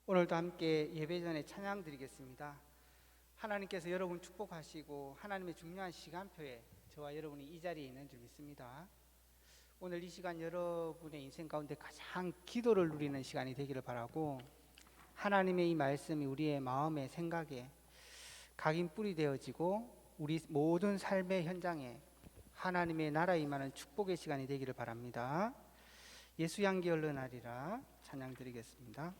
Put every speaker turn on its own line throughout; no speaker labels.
오늘도 함께 예배 전에 찬양 드리겠습니다. 하나님께서 여러분 축복하시고 하나님의 중요한 시간표에 저와 여러분이 이 자리에 있는 줄 믿습니다. 오늘 이 시간 여러분의 인생 가운데 가장 기도를 누리는 시간이 되기를 바라고, 하나님의 이 말씀이 우리의 마음에 생각에 각인 뿌리 되어지고 우리 모든 삶의 현장에 하나님의 나라에 임하는 축복의 시간이 되기를 바랍니다. 예수 향기 흘러나리라 찬양 드리겠습니다.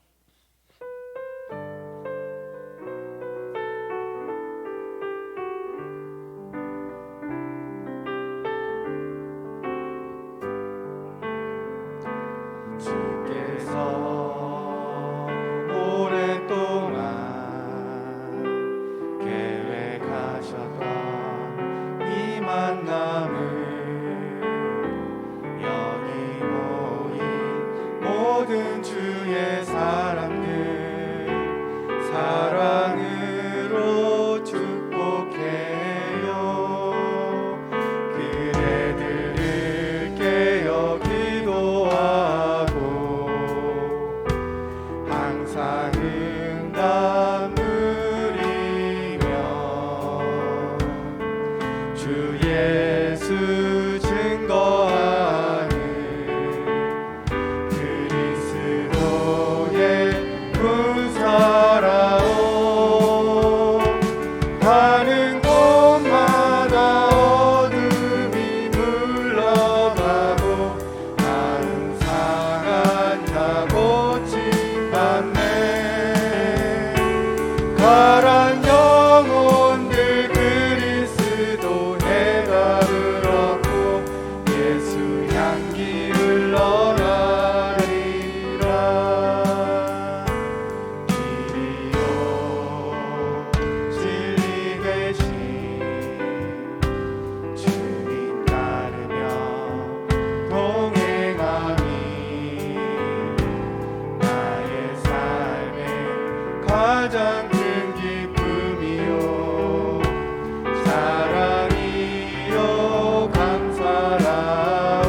모든 주의 사람들 사랑으로 축복해요. 그대들을 깨어 기도하고 항상 응답 누리며 주 예수 증거하는 살아오. 가는 곳마다 어둠이 물러가고 마음 상한 자 고침받네. 가란 영혼들 그리스도 해답을 얻고 예수 향기 흘러나리라. 가장 큰 기쁨이요 사랑이요 감사라오.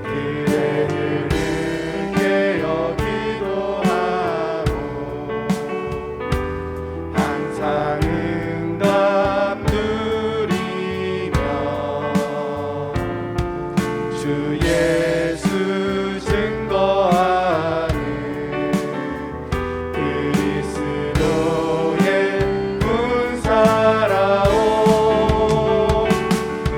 그대들을 깨어 기도하고 항상 응답 누리며 주 예수 증거하는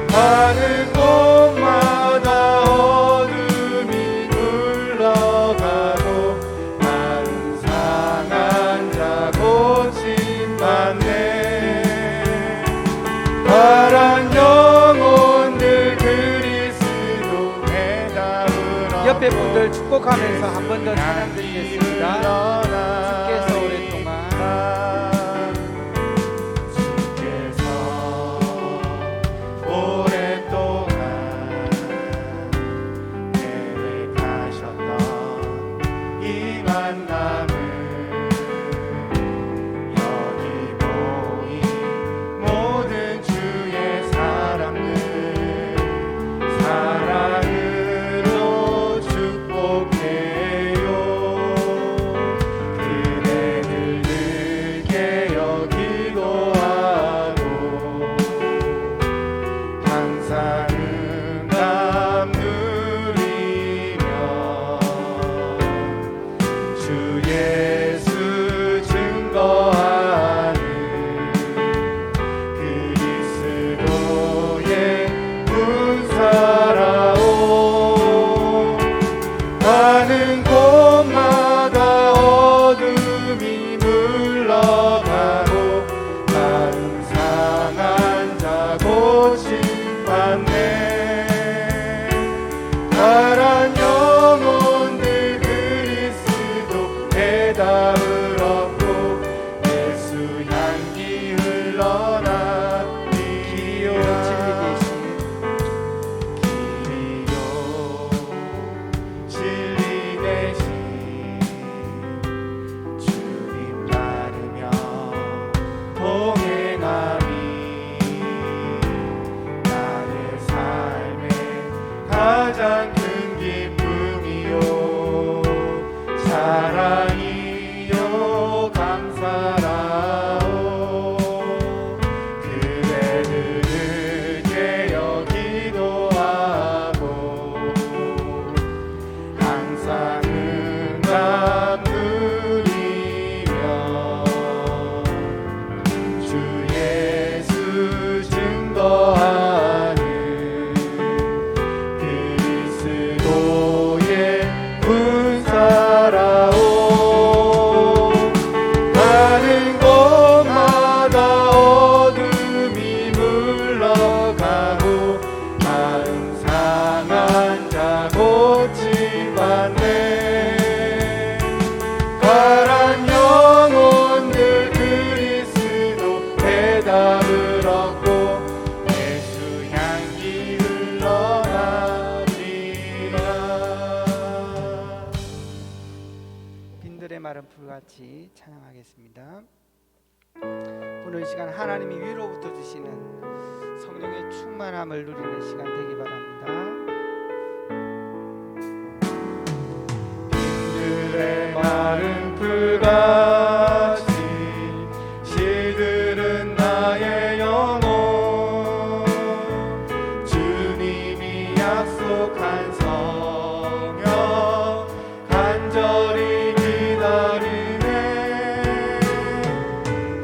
가는 곳마다 어둠이 물러가고 마음 상한 자 고침받네. 가란 영혼들 그리스도 해답을 얻고
옆에 분들 축복하면서 한 번 더 찬양 드리겠습니다. 주께서 오랫동안
계획하셨던 이 만남을 여기 모인 모든 주의 사람들 사랑으로 축복해요. 그대들 늘 깨어 기도하고 항상 응답 누리며 주 예수 증거하는 그리스도의 군사라오. 가는 곳마다 어둠이 물러가고 마음 상한 자 고침받네. 가란 영혼들 그리스도 해답을 얻고 예수 향기 흘러나리.
기요 진리 대신
진리 대신 사랑이요 감사라오 그대들을 깨어 기도하고 항상 응답 누리며 주 예수 증거하는 그리스도의 군사라오 가는 곳마다 어둠이 물러가고 마음 상한 자 고침받네 가란 영혼들 그리스도 대답을 얻고 예수 향기 흘러가리라.
빈들의 마른 풀같이 찬양하겠습니다. 오늘 시간 하나님이 위로부터 주시는 성령의 충만함을 누리는 시간 되기 바랍니다.
빈들의 마른 풀같이 시들은 나의 영혼 주님이 약속한 성령 간절히 기다리네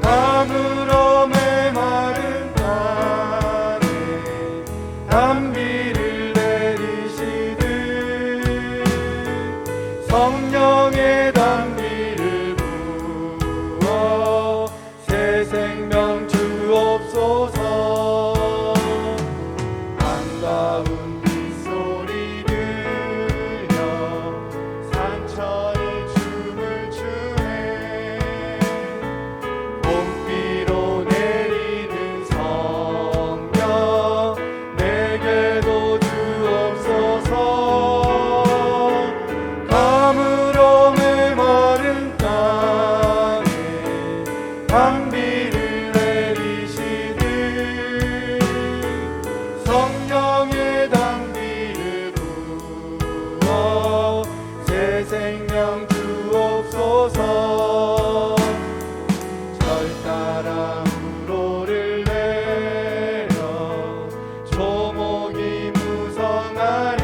가물어 메마른 땅에 단비를 내리시듯 성령의 단비를 부어 새 생명 주옵소서 반가운 빗소리 들려 산천이 춤을 추네 봄비로 내리는 성령 내게도 주옵소서 가물어 메마른 땅에 단비를 내리시듯 성령의 단비를 부어 새 생명 주옵소서 절 따라 우로를 내려 조목이 무성하니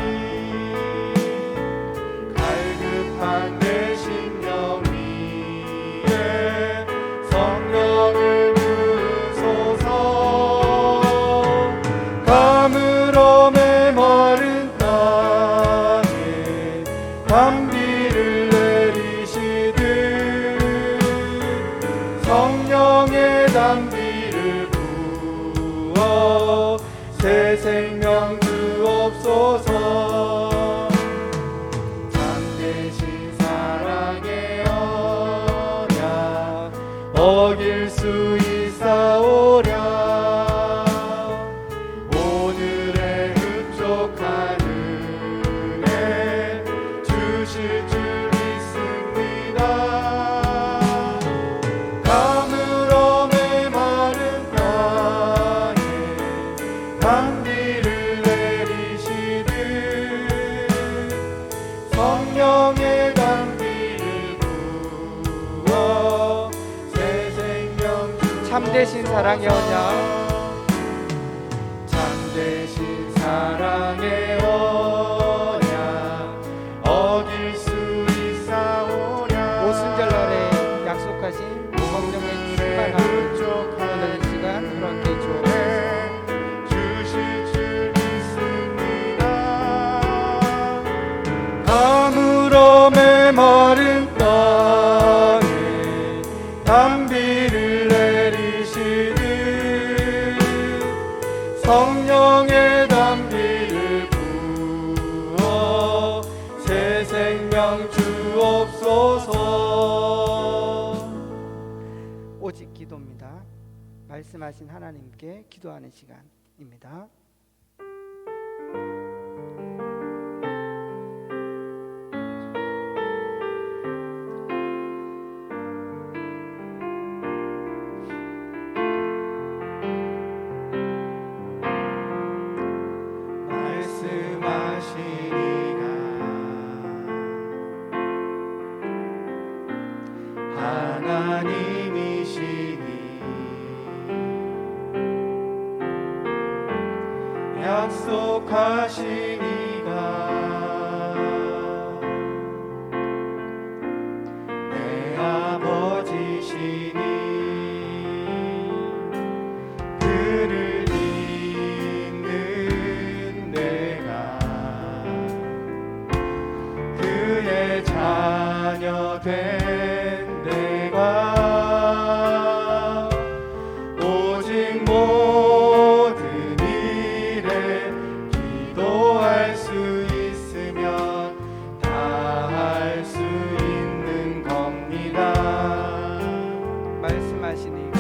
갈급한 내 심령 위에 성령을 부으소서 가물어 메마른 땅에 단비를 내리시듯 성령의 단비를 부어 새 생명 주옵소서 참되신 사랑의 언약 어길 수 있사오랴 오늘의 흡족한 은혜 주실 줄 믿습니다 가물어 메마른 땅에 단비를 내리시듯 성령의 단비를 부어 새 생명
참되신 사랑의 언약
참되신 사랑의 언약 어길 수 있사오랴
오순절날에 약속하신 성령의 충만함을 오늘 이 시간 그렇게 주옵소서.
주실 줄 믿습니다 가물어 메마른 땅에 단비를 내리시듯 성령의 단비를 부어 새 생명 주옵소서
오직 기도입니다. 말씀하신 하나님께 기도하는 시간입니다.
하나님이시니 약속하시니가 내 아버지시니 그를 믿는 내가 그의 자녀 된 내가 오직 모든 일에 기도할 수 있으면 다 할 수 있는 겁니다.
말씀하시니가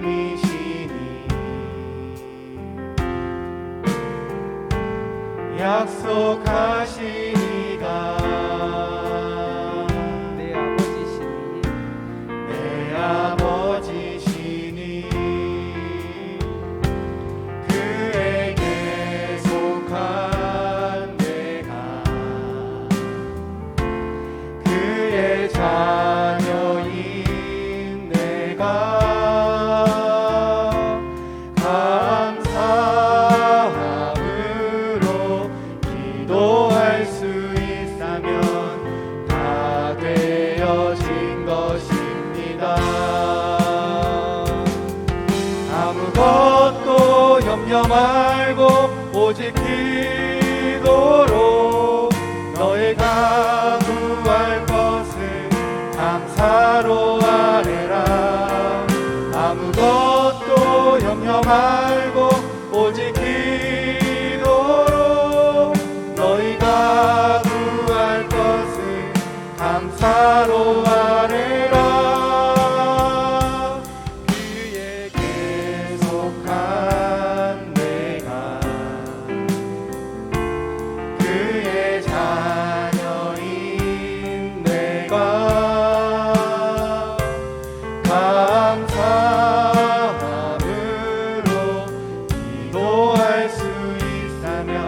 하나님이시니 약속하시니가
내 아버지시니
내 아버지시니 그에게 속한 내가 그의 자녀인 내가 감사함으로 기도할 수 있다면 다 되어진 것입니다. 아무것도 염려 말고 오직 기도로 너희가 구할 것을 감사로 아뢰라. 아무것도 염려 말고 오직 기도로 너희가 구할 것을 감사로 아뢰라. 그에게 속한 내가 그의 자녀인 내가 감사함으로 기도할 수 있다면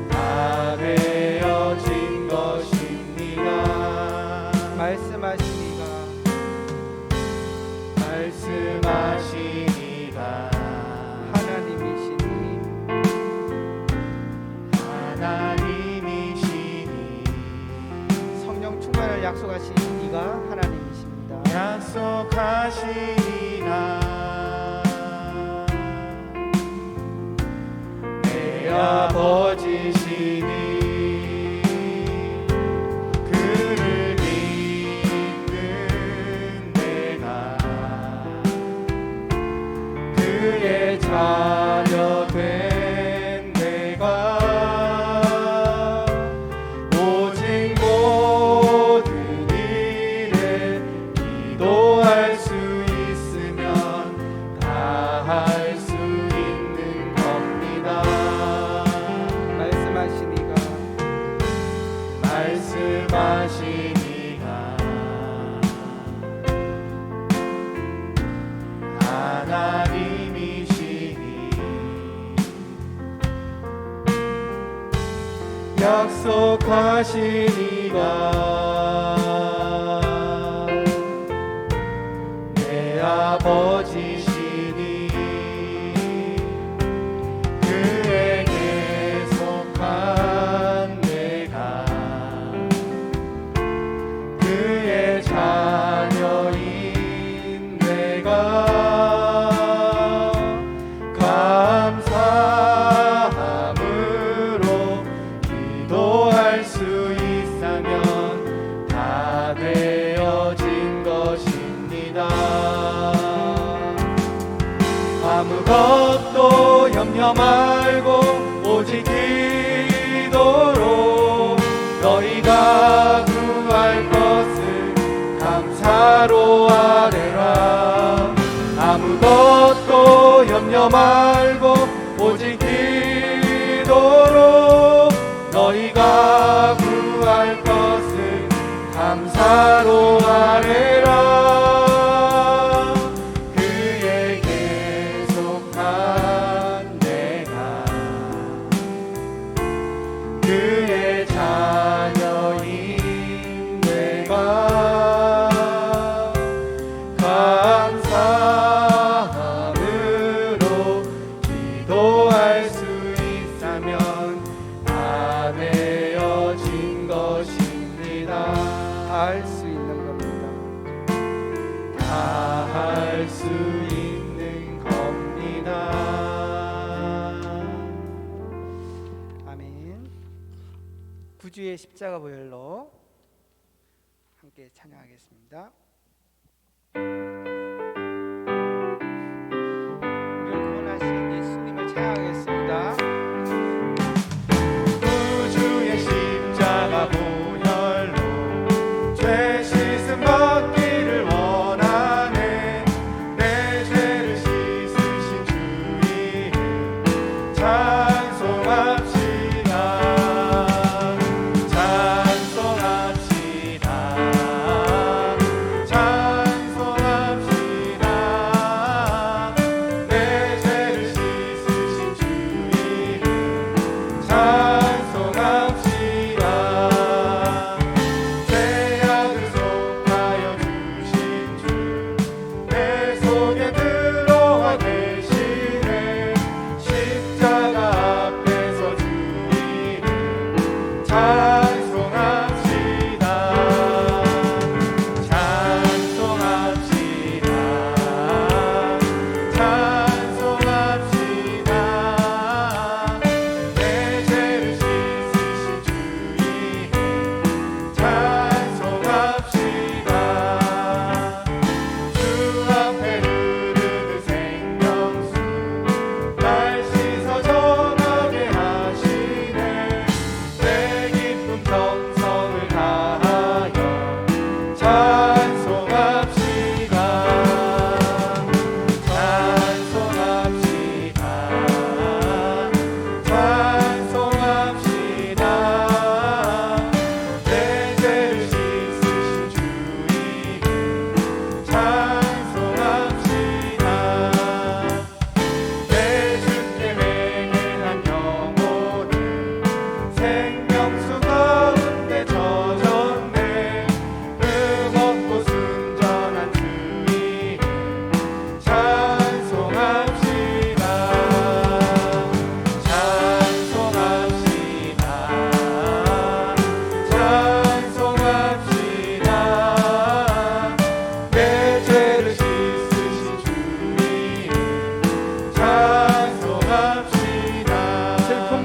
다 되어진 것입니다.
말씀하시니가 하나님이시니
하나님이시니
성령 충만을 약속하신 이가 하나님이십니다.
약속하시니가 내 아버지시니 그를 믿는 내가 그의 자녀 된 내가 오직 모든 일에 기도할 수 있으면 다 할 수 있는 겁니다.
말씀하시니가
하나님이시니 약속하시니가 내 아버지시니 그에게 속한 내가 그의 자녀인 내가 감사함으로 기도할 수 있다면 다 되어진 것입니다. 아무것도 염려 말고 오직 기도로 너희가 구할 것을 감사로 아뢰라. 아무것도 염려 말고 오직 기도로 너희가 구할 것을 감사로 아뢰라. 그에게 속한
구주의 십자가 보혈로 함께 찬양하겠습니다. 우리를 구원하신 예수님을 찬양하겠습니다.
구주의 십자가 보혈로 죄 씻음 받기를 원하네. 내 죄를 씻으신 주 이름 찬송합시다.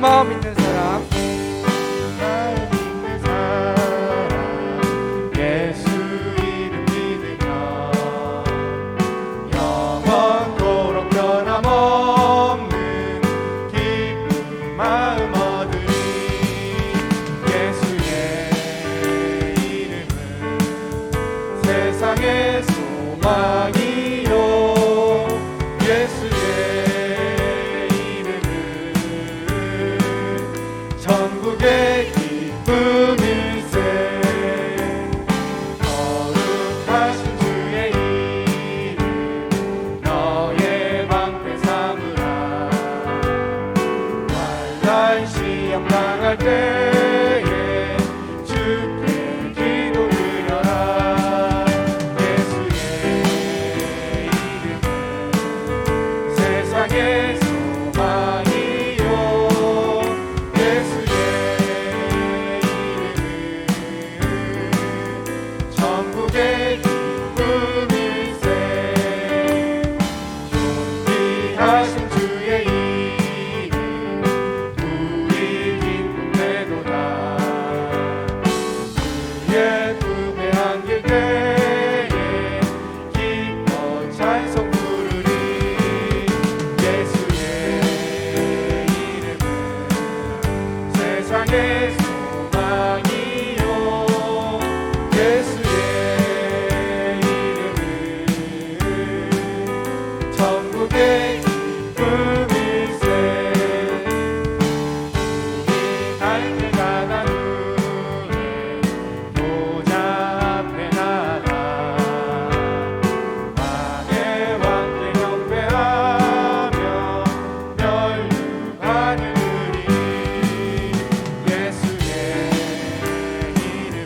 마음 있는 사람,
예수 이름 믿으며 영원토록 변함없는 기쁜 마음 얻으리. 예수의 이름은 세상의 소망이요. 예수의 전국의 기쁨일세. 거룩하신 주의 이름 너의 방패 삼으라. 환난 시험 당할 때에 주께 기도 드려라. 예수의 이름은 세상의 소망이요. 전국의 기쁨일세. 존귀하신 주의 이름 우리 기쁨되도다. 주의 품에 안길 때에 기뻐 찬송 부르리. 예수의 이름은 세상의 소망이요. 예수의 이름은 전국의 기쁨일세. 우리 갈길 가다 후에 보좌 앞에 나가 만의 왕께 경배하며 멸류관을 드리리. 예수의 이름은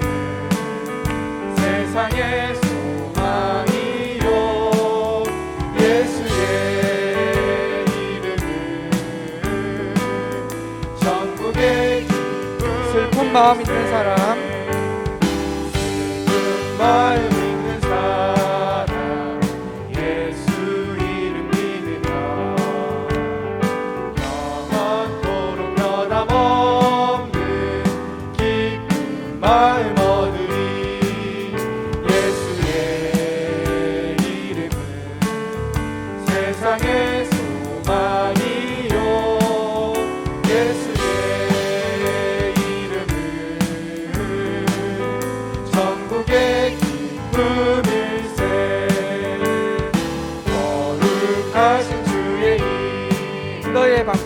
세상의 소망이요. 예수의 이름은 전국의 기쁨.
슬픈 마음 있는 사람,
슬픈 마음 있는 사람 예수 이름 믿으며 영원토록 변함없는 기쁨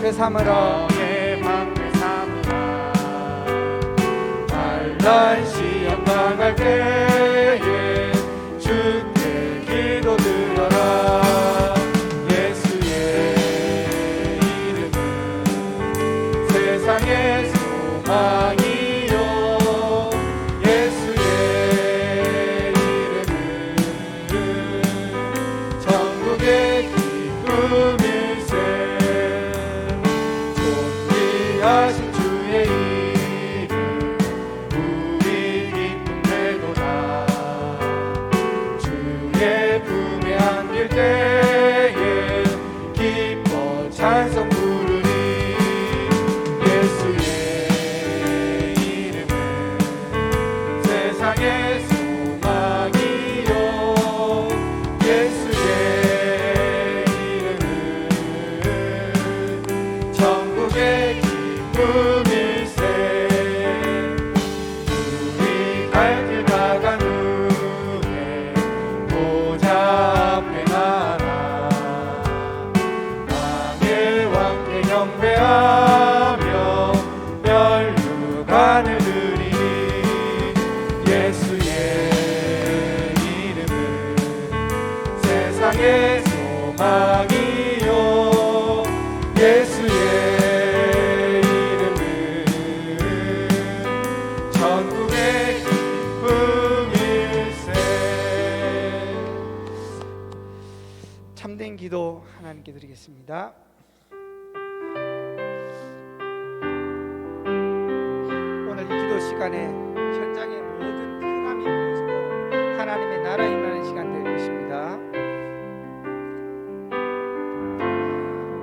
방패 삼으라
너의 방패 삼으라 환난 시험 당할 때에 주께 기도드려라 예수의 이름은 세상의 소망이요 예수의 이름은 전국의 기쁨일세 존귀하신 주의 이름 우리 기쁨 되도다 주의 품에 안길 때에 기뻐 찬송 부르리 예수의 이름은 세상의 소망이요 예수의 이름은 천국의 기쁨일세 우리 갈 길 다간 후에 보좌 앞에 나라 왕의 왕께 경배하며 멸류관을 드리니 예수의 이름은 세상의 소망이요 예수의 이름은 전국의 기쁨일세
참된 기도 하나님께 드리겠습니다. 오늘 이 기도 시간에 현장의 모든 흑암이 무너지고 하나님의 나라 임하는 시간 될 것입니다.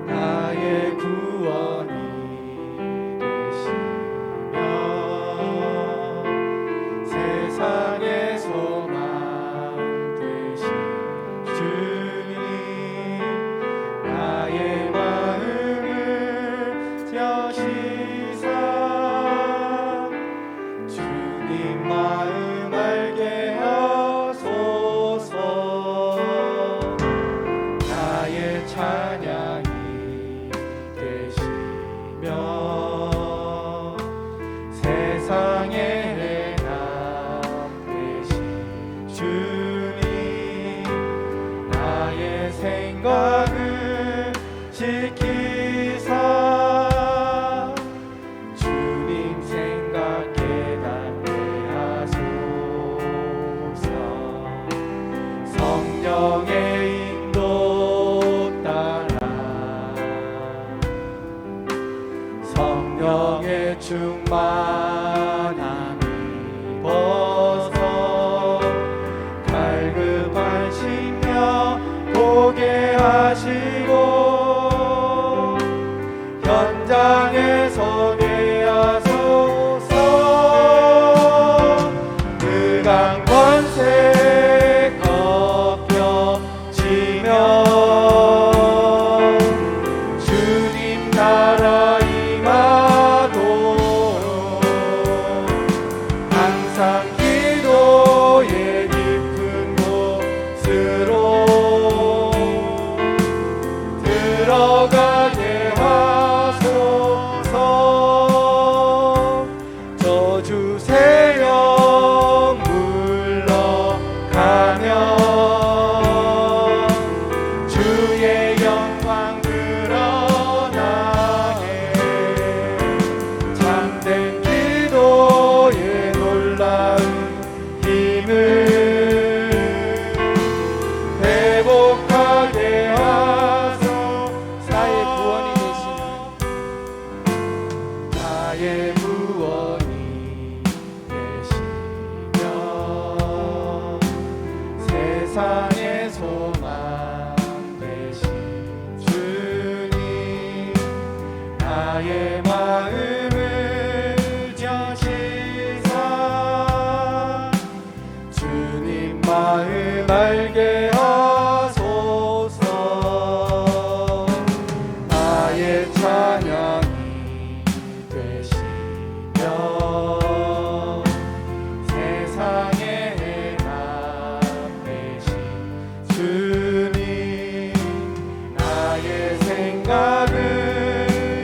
나의 구원이 되시며 세상의 소망 되신 주님 나의 마음을 펴시사 주님 마음 알게 하소서 나의 찬양이 되시며 세상의 해답 되신 주님 나의 생각을 지키사 주님 생각 깨닫게 하소서 성령의 인도 따라 성령의 충만함 입어서 갈급한 심령 보게 하시고 현장에 서게 하소서 그강 권세 꺾여지며 주님 나라 임하도록 항상 기도의 깊은 곳으로 들어가게 하소서 저주 세력 물러가며 주의 영광 드러나게 참된 기도의 놀라운 힘을 회복하게 하소
나의 구원이 되시는
나의 구원이 되시며 세상의 소망 되신 주님 나의 마음을 펴시사 주님 마음 알게 하소서 나의 찬양이 되시며 세상의 해답 되신 주님 나의 생각을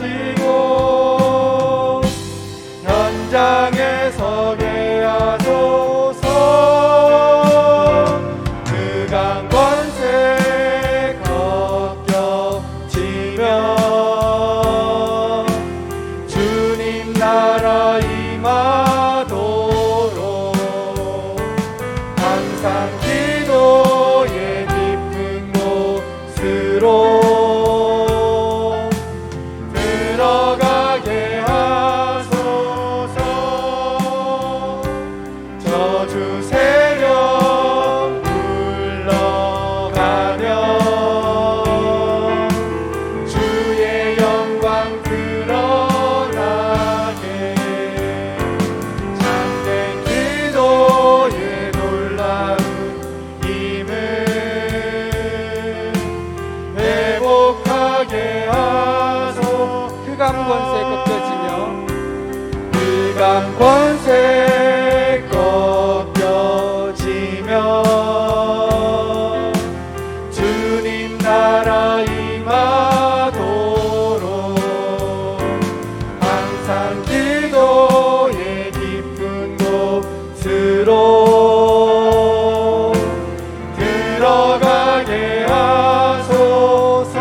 하시고 현장에 서게 하소서. 그강 권세 꺾여지며 주님 나라 임하도록 항상 기도의 깊은 곳으로 들어가게 하소서. 저주 세력 물러가며 주의 영광 드러나게 참된 기도의 놀라운 힘을 회복하게 하소.
흑암 권세 꺾여지며
흑암 권세 꺾여지며 주님 나라 임하도록 항상 기도의 깊은 곳으로 들어가게 하소서.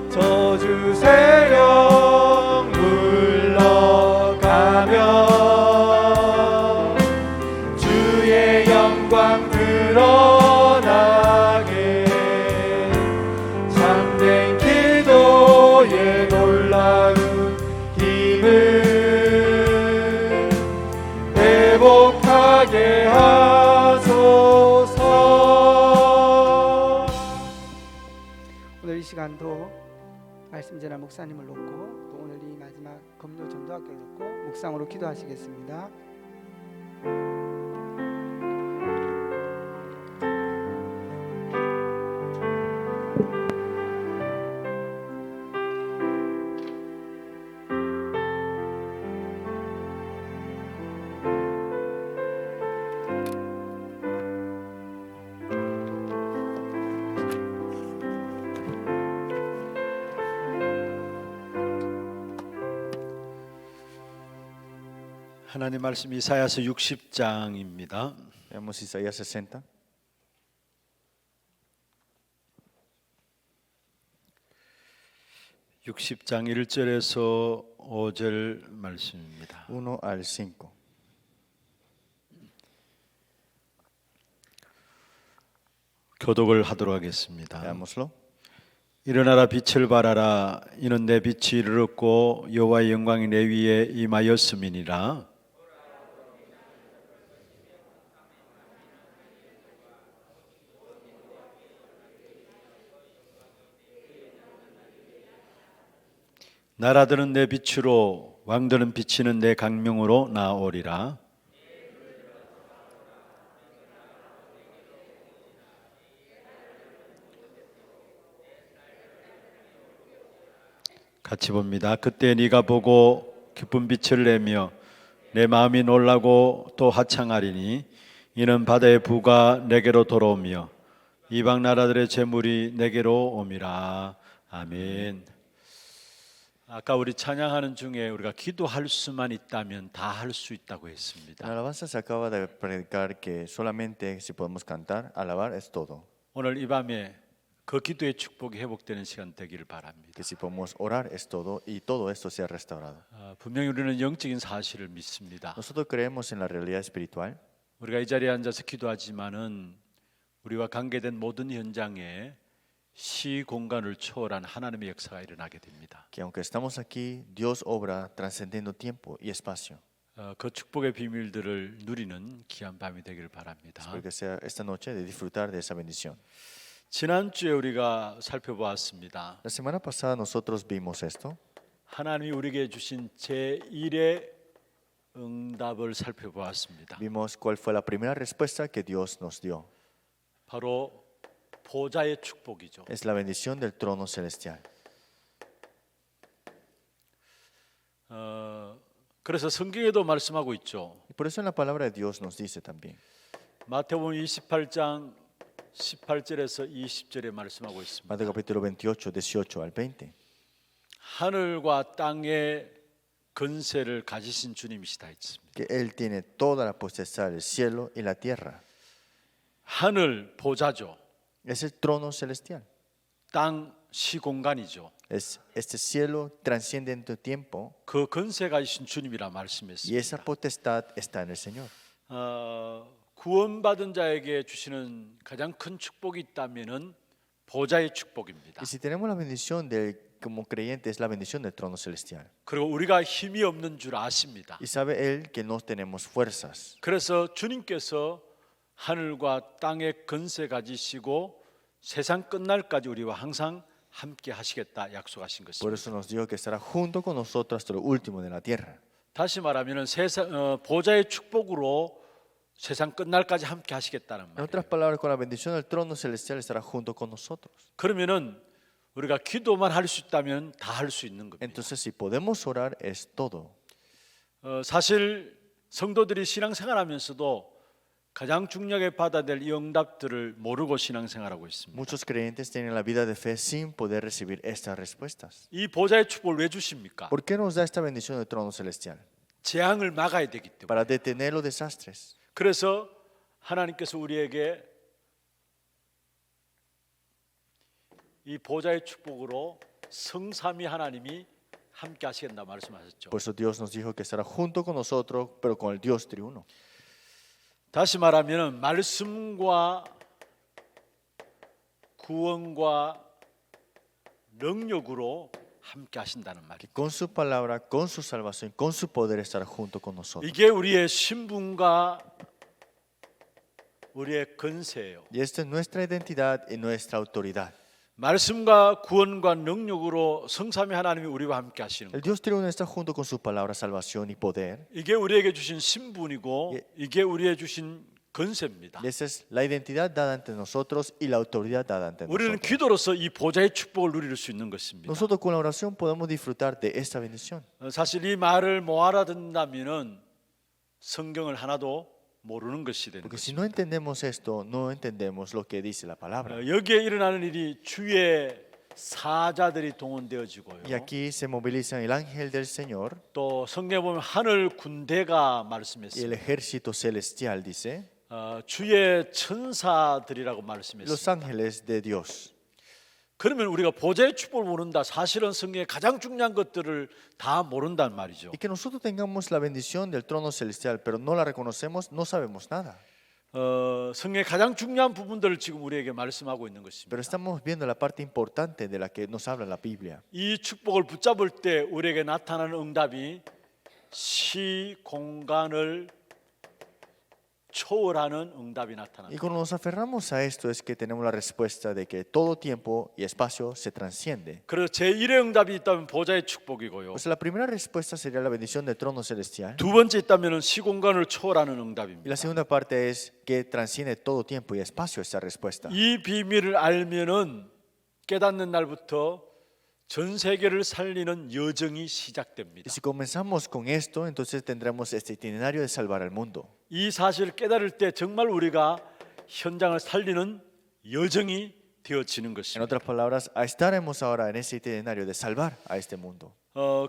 저주 세력 물러가며 주의 영광 드러나게 참된 기도의 놀라운 힘을 회복하게 하소서.
오늘 이 시간도 말씀 전할 목사님을 놓고 또 오늘 이 마지막 금요 전도학교를 놓고 묵상으로 기도하시겠습니다.
하나님 말씀 이사야서 60장입니다.
Veamos Isaías 60.
60장 1절에서 5절 말씀입니다.
1 al 5.
교독을 하도록 하겠습니다.
Veámoslo.
일어나라 빛을 발하라 이는 내 빛이 이르렀고 여호와의 영광이 내 위에 임하였음이니라. 나라들은 내 빛으로 왕들은 비치는 내 강명으로 나오리라. 같이 봅니다. 그때 네가 보고 기쁜 빛을 내며 내 마음이 놀라고 또 하창하리니 이는 바다의 부가 내게로 돌아오며 이방 나라들의 재물이 내게로 옴이라. 아멘. 아까 우리 찬양하는 중에 우리가 기도할 수만 있다면 다 할 수 있다고
En
했습니다.
alabanza se acaba de predicar que solamente si podemos cantar, alabar es todo.
오늘 이 밤에 그 기도의 축복이 회복되는 시간 되기를 바랍니다.
Que si podemos orar es todo y todo esto sea restaurado.
분명히 우리는 영적인 사실을 믿습니다.
Nosotros creemos en la realidad espiritual.
우리가 이 자리에 앉아서 기도하지만은 우리와 관계된 모든 현장에 시 공간을 초월한 하나님의 역사가 일어나게 됩니다.
Que aunque estamos aquí, Dios obra trascendiendo tiempo y espacio.
그 축복의 비밀들을 누리는 귀한 밤이 되기를 바랍니다.
Espero que sea esta noche de disfrutar de esa bendición.
지난주에 우리가 살펴보았습니다.
La semana pasada nosotros vimos esto.
하나님이 우리에게 주신 제1의 응답을 살펴보았습니다.
Vimos cuál fue la primera respuesta que Dios nos dio.
바로 보좌의 축복이죠.
Es la bendición del trono celestial.
그래서 성경에도 말씀하고 있죠.
Y por eso en la palabra de Dios nos dice también.
마태복음 28장 18절에서 20절에 말씀하고 있습니다.
Mateo capítulo 28, 18 al 20.
하늘과 땅의 건세를 가지신 주님이시다 했습니다.
que Él tiene toda la potestad del cielo y la tierra.
하늘 보좌죠.
Es el trono celestial.
땅 시공간이죠.
Este cielo transciende en tu tiempo
그 건세 가지신 주님이라
y
말씀했습니다.
esa potestad está en el Señor.
구원받은 자에게 주시는 가장 큰 축복이 있다면은 보좌의 축복입니다.
Y si tenemos la bendición como creyente es la bendición del trono celestial.
그리고 우리가 힘이 없는 줄 아십니다.
Y sabe Él que no tenemos fuerzas.
그래서 주님께서 하늘과 땅의 건세 가지시고 세상 끝날까지 우리와 항상 함께 하시겠다 약속하신
Por
것입니다.
eso nos dijo que estará junto con nosotros hasta lo último de la tierra.
다시 말하면 보좌의 축복으로 세상 끝날까지 함께 하시겠다는
En
말.
otras palabras, con la bendición del trono celestial estará junto con nosotros.
그러면은 우리가 기도만 할 수 있다면 다 할 수 있는 겁니다.
Entonces, si podemos orar, es todo.
사실 성도들이 신앙생활하면서도 가장 중요하게 받아야 될 이 응답들을 모르고 신앙생활하고 있습니다.
Muchos creyentes tienen la vida de fe sin poder recibir estas respuestas.
이 보좌의 축복을 왜 주십니까?
¿Por qué nos da esta bendición del trono celestial?
재앙을 막아야 되기 때문에.
Para detener los desastres.
그래서 하나님께서 우리에게 이 보좌의 축복으로 성삼위 하나님이 함께 하시겠다 말씀하셨죠.
Por eso Dios nos dijo que estará junto con nosotros, pero con el Dios triuno.
다시 말하면 말씀과 구원과 능력으로 함께 하신다는
Que
말이에요.
con su palabra, con su salvación, con su poder estará junto con nosotros.
이게 우리의 신분과 우리의 건세예요.
Y esta es nuestra identidad y nuestra autoridad.
말씀과 구원과 능력으로 성삼위 하나님이 우리와 함께 하시는
El
거예요.
Dios triuno está junto con su palabra, salvación y poder.
이게 우리에게 주신 신분이고
예.
이게 우리에게 주신 건세입니다.
Y esa es la identidad dada ante nosotros y la autoridad dada ante
우리는
nosotros.
기도로서 이 보좌의 축복을 누릴 수 있는 것입니다.
Nosotros con la oración podemos disfrutar de esta bendición.
사실 이 말을 못 알아듣는다면은 성경을 하나도 모르는 것이 되는
Porque
것입니다.
si no entendemos esto, no entendemos lo que dice la palabra.
여기에 일어나는 일이 주의 사자들이 동원되어지고요.
Y aquí se moviliza el ángel del Señor
또 성경에 보면 하늘 군대가
y el
말씀했습니다.
ejército celestial, dice,
주의 천사들이라고
los
말씀했습니다.
ángeles de Dios.
그러면 우리가 보좌의 축복을 모른다. 사실은 성경의 가장 중요한 것들을 다 모른단 말이죠.
Y que nosotros tengamos la bendición del trono celestial, pero no la reconocemos, no sabemos nada.
성경의 가장 중요한 부분들을 지금 우리에게 말씀하고 있는
Pero
것입니다.
estamos viendo la parte importante de la que nos habla la Biblia.
이 축복을 붙잡을 때 우리에게 나타나는 응답이 시 공간을 초월하는 응답이
Y
나타납니다.
cuando nos aferramos a esto es que tenemos la respuesta de que todo tiempo y espacio se transciende.
그래서 제1의 응답이 있다면 보좌의 축복이고요.
Pues la primera respuesta sería la bendición del trono celestial.
두 번째 있다면 시공간을 초월하는
Y
응답입니다.
la segunda parte es que transciende todo tiempo y espacio esa respuesta.
이 비밀을 알면은 깨닫는 날부터 전 세계를 살리는 여정이
Y
시작됩니다.
si comenzamos con esto, entonces tendremos este itinerario de salvar al mundo.
이 사실을 깨달을 때 정말 우리가 현장을 살리는 여정이 되어지는
En
것입니다.
otras palabras, estaremos ahora en ese itinerario de salvar a este mundo.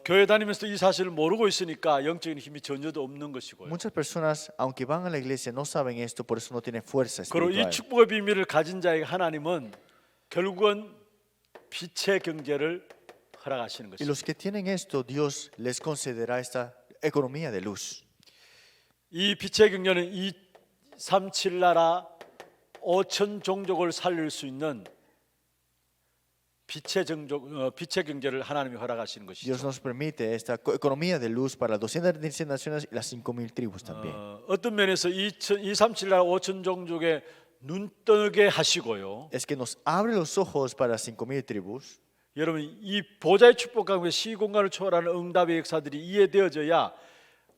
교회 다니면서 이 사실을 모르고 있으니까 영적인 힘이 전혀도 없는 것이고요.
Muchas personas, aunque van a la iglesia, no saben esto, por eso no tienen fuerza
그리고 이
espiritual.
축복의 비밀을 가진 자에게 하나님은 결국은 빛의 경제를 허락하시는
Y
것입니다.
los que tienen esto, Dios les concederá esta economía de luz.
이 빛의 경제는 237 나라 5천 종족을 살릴 수 있는 빛의 경제를 하나님이 허락하시는
Dios
것이죠.
nos permite esta economía de luz para las 216 naciones y las 5,000 tribus también.
어떤 면에서 237 나라 5천 종족에 눈 뜨게 하시고요.
Es que nos abre los ojos para las 5,000 tribus.
여러분 이 보좌의 축복 가운데 시공간을 초월하는 응답의 역사들이 이해되어져야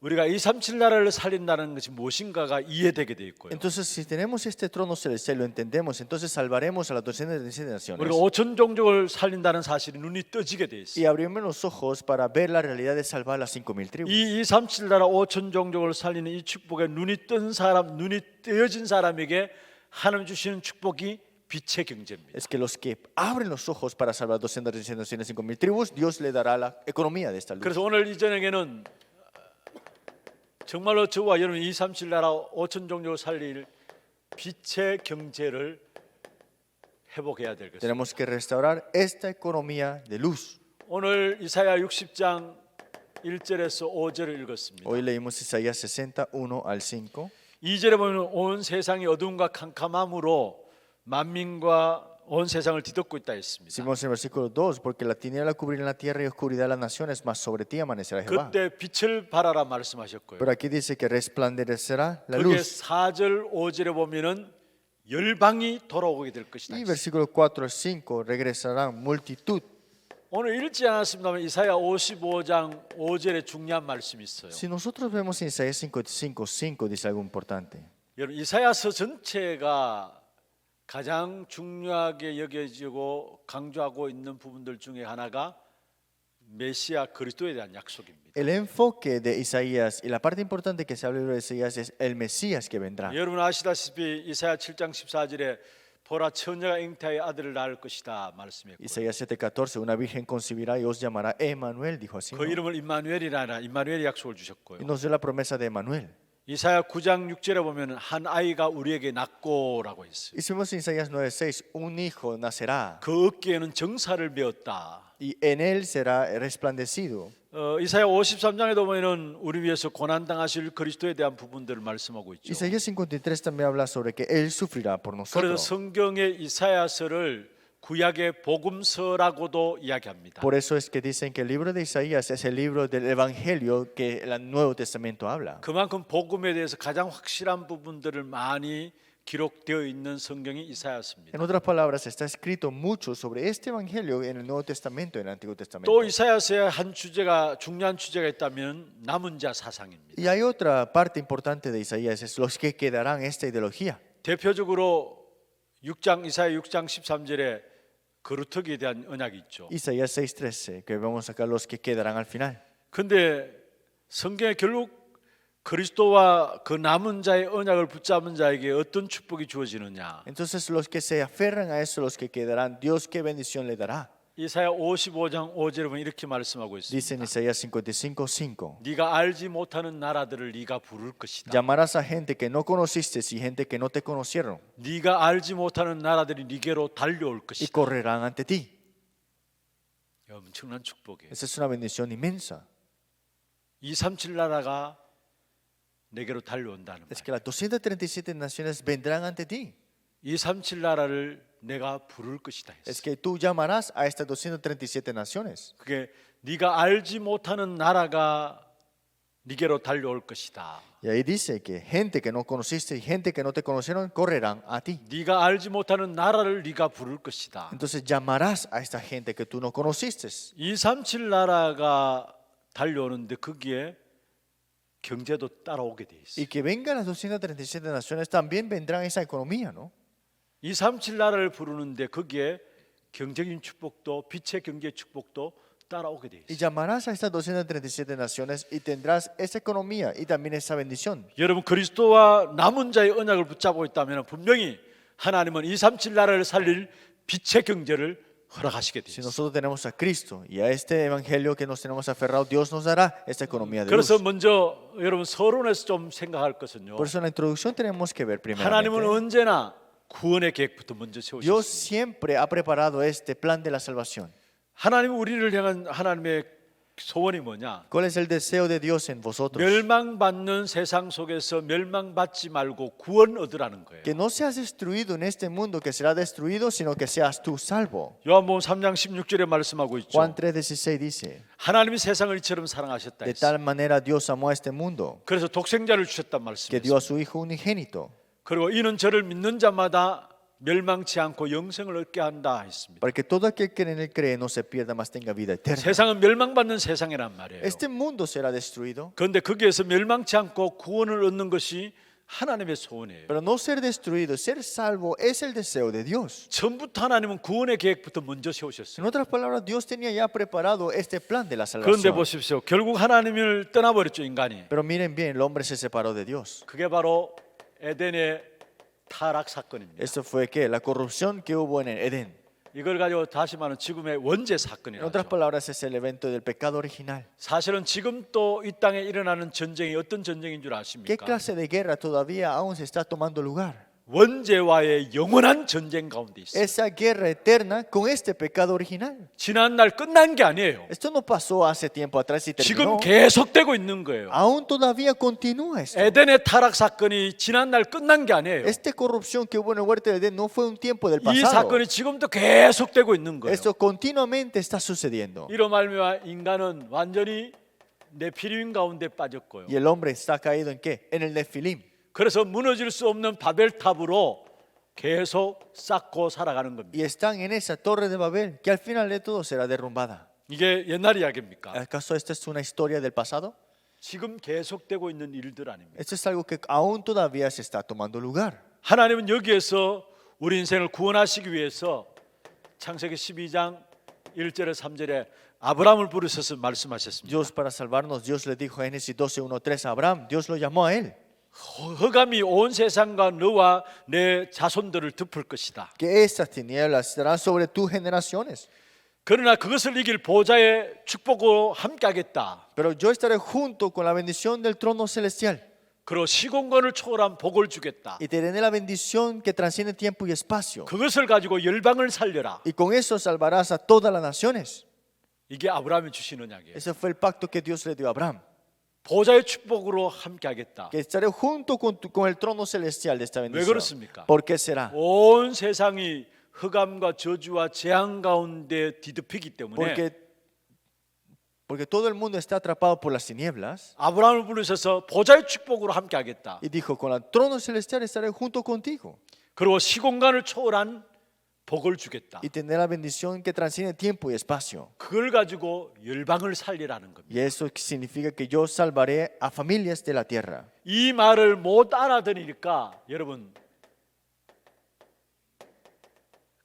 우리가 237 나라를 살린다는 것이 무엇인가가 이해되게 돼 있고요.
Entonces, si tenemos este trono celestial, lo entendemos, entonces salvaremos a las 216 naciones.
우리가 5천 종족을 살린다는 사실이 눈이 떠지게 돼
Y
있어요.
abrimos los ojos para ver la realidad de salvar las 5,000 tribus.
이 237 나라 5천 종족을 살리는 이 축복에 눈이 뜬 사람, 눈이 뜨여진 사람에게 하나님 주시는 축복이 빛의 경제입니다.
es que los que abren los ojos para salvar 235.000 tribus, Dios le dará la economía de esta luz.
그래서 오늘 이 저녁에는 정말로 저와 여러분 237 나라 5천 종족을 살릴 빛의 경제를 회복해야 될 것입니다.
Tenemos que restaurar esta economía de luz.
오늘 이사야 60장 1절에서 5절을 읽었습니다.
Hoy leímos Isaías 61 al 5.
2절에 보면 온 세상이 어두움과 캄캄함으로 만민과 온 세상을 뒤덮고 있다 했습니다.
Decimos en el versículo 2, porque la tiniebla cubrirá la tierra y oscuridad las naciones, mas sobre ti amanecerá Jehová.
그때 빛을 발하라 말씀하셨고요.
Pero aquí dice que resplandecerá la
그게
luz.
4절 5절에 보면은 열방이 돌아오게 될 것이다.
Y versículo 4 al 5, regresarán multitud.
오늘 읽지 않았습니다만 이사야 55장 5절에 중요한 말씀이 있어요.
Si nosotros vemos en Isaías 55:5 dice algo importante.
여러분 이사야서 전체가 가장 중요하게 여겨지고 강조하고 있는 부분들 중에 하나가 메시아 그리스도에 대한 약속입니다.
El enfoque de Isaías y la parte importante que se habla de Isaías es el Mesías que vendrá.
여러분 아시다시피 이사야 7장 14절에 보라 처녀가 잉태하여 아들을 낳을 것이다 말씀했고요.
Isaías 7:14, una virgen concebirá y os llamará Emmanuel, dijo así.
그
¿No?
이름을 임마누엘이라 임마누엘이 약속을
Y
주셨고요.
nos dio la promesa de Emmanuel.
이사야 9장 6절에 보면 한 아이가 우리에게 낳고라고 했어요.
Y si vemos en Isaías 9:6, un hijo nacerá
그 어깨에는 정사를 메었다.
y en él será resplandecido.
이사야 53장에도 보면은 우리 위해서 고난 당하실 그리스도에 대한 부분들을 말씀하고 있죠.
Isaías 53 también habla sobre que él sufrirá por
그래서
nosotros.
성경의 이사야서를 구약의 복음서라고도 이야기합니다.
Por eso es que dicen que el libro de Isaías es el libro del Evangelio que el Nuevo Testamento habla.
그만큼 복음에 대해서 가장 확실한 부분들을 많이 기록되어 있는 성경이 이사야서입니다.
En otras palabras, está escrito mucho sobre este Evangelio en el Nuevo Testamento y en el Antiguo Testamento.
또 이사야서의 한 주제가 중요한 주제가 있다면 남은 자 사상입니다.
Y hay otra parte importante de Isaías, es los que quedarán esta ideología.
대표적으로 이사야 6장 13절에 거루터기에 대한 언약이 있죠.
Isaías 6:13, que vemos acá los que quedarán al final.
근데 성경에 결국 그리스도와 그 남은 자의 언약을 붙잡은 자에게 어떤 축복이 주어지느냐?
Entonces los que se aferran a eso, los que quedarán, Dios qué bendición le dará.
이사야 55장 5절에 보면 이렇게 말씀하고
Dice en
있습니다.
Isaías 55:5.
네가 알지 못하는 나라들을 네가 부를 것이다.
Llamarás a gente que no conociste y gente que no te conocieron
네가 알지 못하는 나라들이 네게로 달려올
y
것이다.
correrán ante ti.
엄청난 축복이에요.
Esa es una bendición inmensa.
237 나라가 내게로 달려온다는
Es
말.
que las 237 naciones vendrán ante ti.
237 나라를 내가 부를 것이다
Es
했어.
que tú llamarás a estas 237 naciones.
그게 네가 알지 못하는 나라가 네게로 달려올 것이다.
Y ahí dice que gente que no conociste y gente que no te conocieron correrán a ti.
네가 알지 못하는 나라를 네가 부를 것이다.
Entonces llamarás a esta gente que tú no conociste.
237 나라가 달려오는데 거기에 경제도 따라오게 돼 있어.
Y que vengan las 237 naciones también vendrán esa economía, ¿no?
237 나라를 부르는데 거기에 경제적인 축복도 빛의 경제 축복도 따라오게 돼
Y
있어.
llamarás a estas 237 naciones y tendrás esa economía y también esa bendición.
여러분 그리스도와 남은 자의 언약을 붙잡고 있다면 분명히 하나님은 237 나라를 살릴 빛의 경제를 허락하시게 돼
Si
있어.
nosotros tenemos a Cristo y a este evangelio que nos tenemos aferrado, Dios nos dará esta economía de
그래서
luz.
먼저 여러분 서론에서 좀 생각할 것은요.
Por eso en la introducción tenemos que ver
하나님은
primeramente.
언제나 구원의 계획부터 먼저
Dios
세우셨습니다.
siempre ha preparado este plan de la salvación.
하나님은 우리를 향한 하나님의 소원이 뭐냐?
¿Cuál es el deseo de Dios en vosotros?
멸망받는 세상 속에서 멸망받지 말고 구원 얻으라는 거예요.
Que no seas destruido en este mundo que será destruido, sino que seas tú salvo.
요한복음 3장 16절에 말씀하고 있죠.
Juan 3:16 dice,
하나님이 세상을 이처럼 사랑하셨다
de
했어요.
tal manera Dios amó a este mundo,
그래서 독생자를 주셨단
que dio
말씀이에요.
a su Hijo unigénito,
그리고 이는 저를 믿는 자마다 멸망치 않고 영생을 얻게 한다 했습니다.
para que todo aquel que en él cree no se pierda, mas tenga vida eterna.
세상은 멸망받는 세상이란 말이에요.
Este mundo será destruido,
그런데 거기에서 멸망치 않고 구원을 얻는 것이 하나님의 소원이에요.
pero no ser destruido, ser salvo es el deseo de Dios.
처음부터 하나님은 구원의 계획부터 먼저 세우셨어요.
En otras palabras, Dios tenía ya preparado este plan de la
그런데
salvación.
보십시오. 결국 하나님을 떠나버렸죠, 인간이.
Pero miren bien, el hombre se separó de Dios.
그게 바로 에덴의 타락 사건입니다.
Eso fue que la corrupción que hubo en el Edén.
이걸 가지고 다시 말하면 지금의 원죄
En
사건이라죠.
otras palabras, es el evento del pecado original.
사실은 지금 또 이 땅에 일어나는 전쟁이 어떤 전쟁인 줄
¿Qué
아십니까?
clase de guerra todavía aún se está tomando lugar?
원죄와의 영원한 전쟁 가운데 있어요.
Esa guerra eterna con este pecado original.
지난 날 끝난 게 아니에요.
Esto no pasó hace tiempo atrás y
지금
terminó.
계속되고 있는 거예요.
Aún todavía continúa esto.
에덴의 타락 사건이 지난 날 끝난 게 아니에요.
Esta corrupción que hubo en el huerto de Edén no fue un tiempo del
이
pasado.
사건이 지금도 계속되고 있는 거예요.
Esto continuamente está sucediendo.
이로 말미암아 인간은 완전히 네피림 가운데 빠졌고요.
Y el hombre está caído en qué? En el Nefilim.
그래서 무너질 수 없는 바벨탑으로 계속 쌓고 살아가는 겁니다.
Y están en esa torre de Babel que al final de todo será derrumbada.
이게 옛날 이야기입니까?
¿Acaso esta es una historia del pasado?
지금 계속되고 있는 일들 아닙니까?
Esto es algo que aún todavía se está tomando lugar.
하나님은 여기에서 우리 인생을 구원하시기 위해서 창세기 12장 1절에 3절에 아브라함을 부르셔서 말씀하셨습니다.
Dios para salvarnos, Dios le dijo en Génesis 12, 1, 3 a Abraham. Dios lo llamó a él.
흑암이 온 세상과 너와 내 자손들을 덮을 것이다.
Que estas tinieblas estarán sobre tus generaciones.
그러나 그것을 이길 보좌의 축복으로 함께하겠다.
Pero yo estaré junto con la bendición del trono celestial.
그리고 시공간을 초월한 복을 주겠다.
Y te daré la bendición que transciende tiempo y espacio.
그것을 가지고 열방을 살려라.
Y con eso salvarás a todas las naciones.
이게 아브라함이 주신 언약이에요.
Ese fue el pacto que Dios le dio a Abraham.
보좌의 축복으로 함께하겠다.
Que estaré junto con el trono celestial de esta
왜
bendición.
그렇습니까?
¿Por qué será?
온 세상이 흑암과 저주와 재앙 가운데 뒤덮이기 때문에
Porque todo el mundo está atrapado por las tinieblas.
아브라함을 부르셔서 보좌의 축복으로 함께하겠다.
Y dijo, con el trono celestial estaré junto contigo.
그리고 시공간을 초월한 복을 주겠다.
Y tendré la bendición que transciende tiempo y espacio.
그걸 가지고 열방을 살리라는 겁니다.
Y eso significa que yo salvaré a familias de la tierra.
이 말을 못 알아들으니까 여러분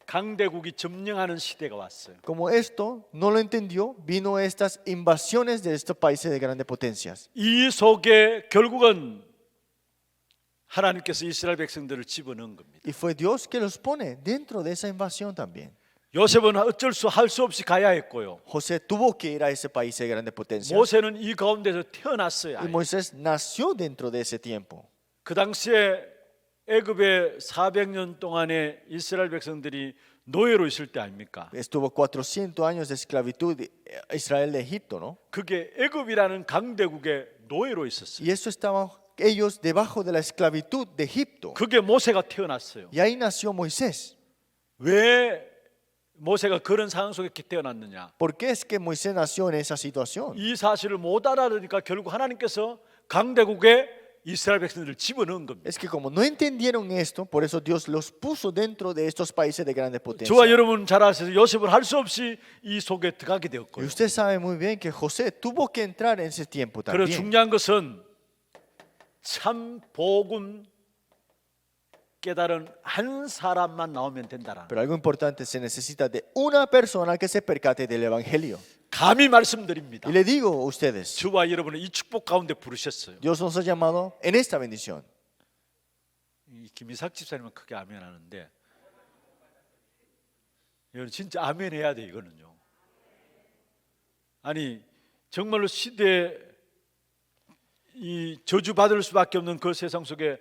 강대국이 점령하는 시대가 왔어요.
Como esto no lo entendió, vino estas invasiones de estos países de grandes potencias.
이 속에 결국은 하나님께서 이스라엘 백성들을 집어넣은 겁니다.
Y fue Dios que los pone dentro de esa invasión también.
요셉은 어쩔 수 할 수 없이 가야 했고요.
José tuvo que ir a ese país de grandes potencias.
모세는 이 가운데서 태어났어요.
Y Moisés nació dentro de ese tiempo.
그 당시에 애굽에 400년 동안에 이스라엘 백성들이 노예로 있을 때 아닙니까?
Estuvo 400 años de esclavitud Israel de Egipto, ¿no?
그게 애굽이라는 강대국의 노예로 있었어요.
Y eso estaban ellos debajo de la esclavitud de Egipto.
그게 모세가 태어났어요.
Y ahí nació Moisés.
왜 모세가 그런 상황 속에 태어났느냐?
¿Por qué es que Moisés nació en esa situación?
이 사실을 못 알아들으니까 결국 하나님께서 강대국에 이스라엘 백성들을 집어넣은 겁니다.
Es que como no entendieron esto, por eso Dios los puso dentro de estos países de grandes potencias.
저와 여러분 잘 아시죠? 요셉은 할 수 없이 이 속에 들어가게
Y
되었고요.
usted sabe muy bien que José tuvo que entrar en ese tiempo
그리고
también.
중요한 것은 참 복음 깨달은 한 사람만 나오면 된다라는.
Pero algo importante, se necesita de una persona que se percate del evangelio.
감히 말씀드립니다.
Y le digo a ustedes,
저와 여러분을 이 축복 가운데 부르셨어요.
Dios nos ha llamado en esta bendición.
이 김이삭 집사님은 크게 아멘 하는데 여러분 진짜 아멘 해야 돼 이거는요. 아니 정말로 시대에 이 저주 받을 수밖에 없는 그 세상 속에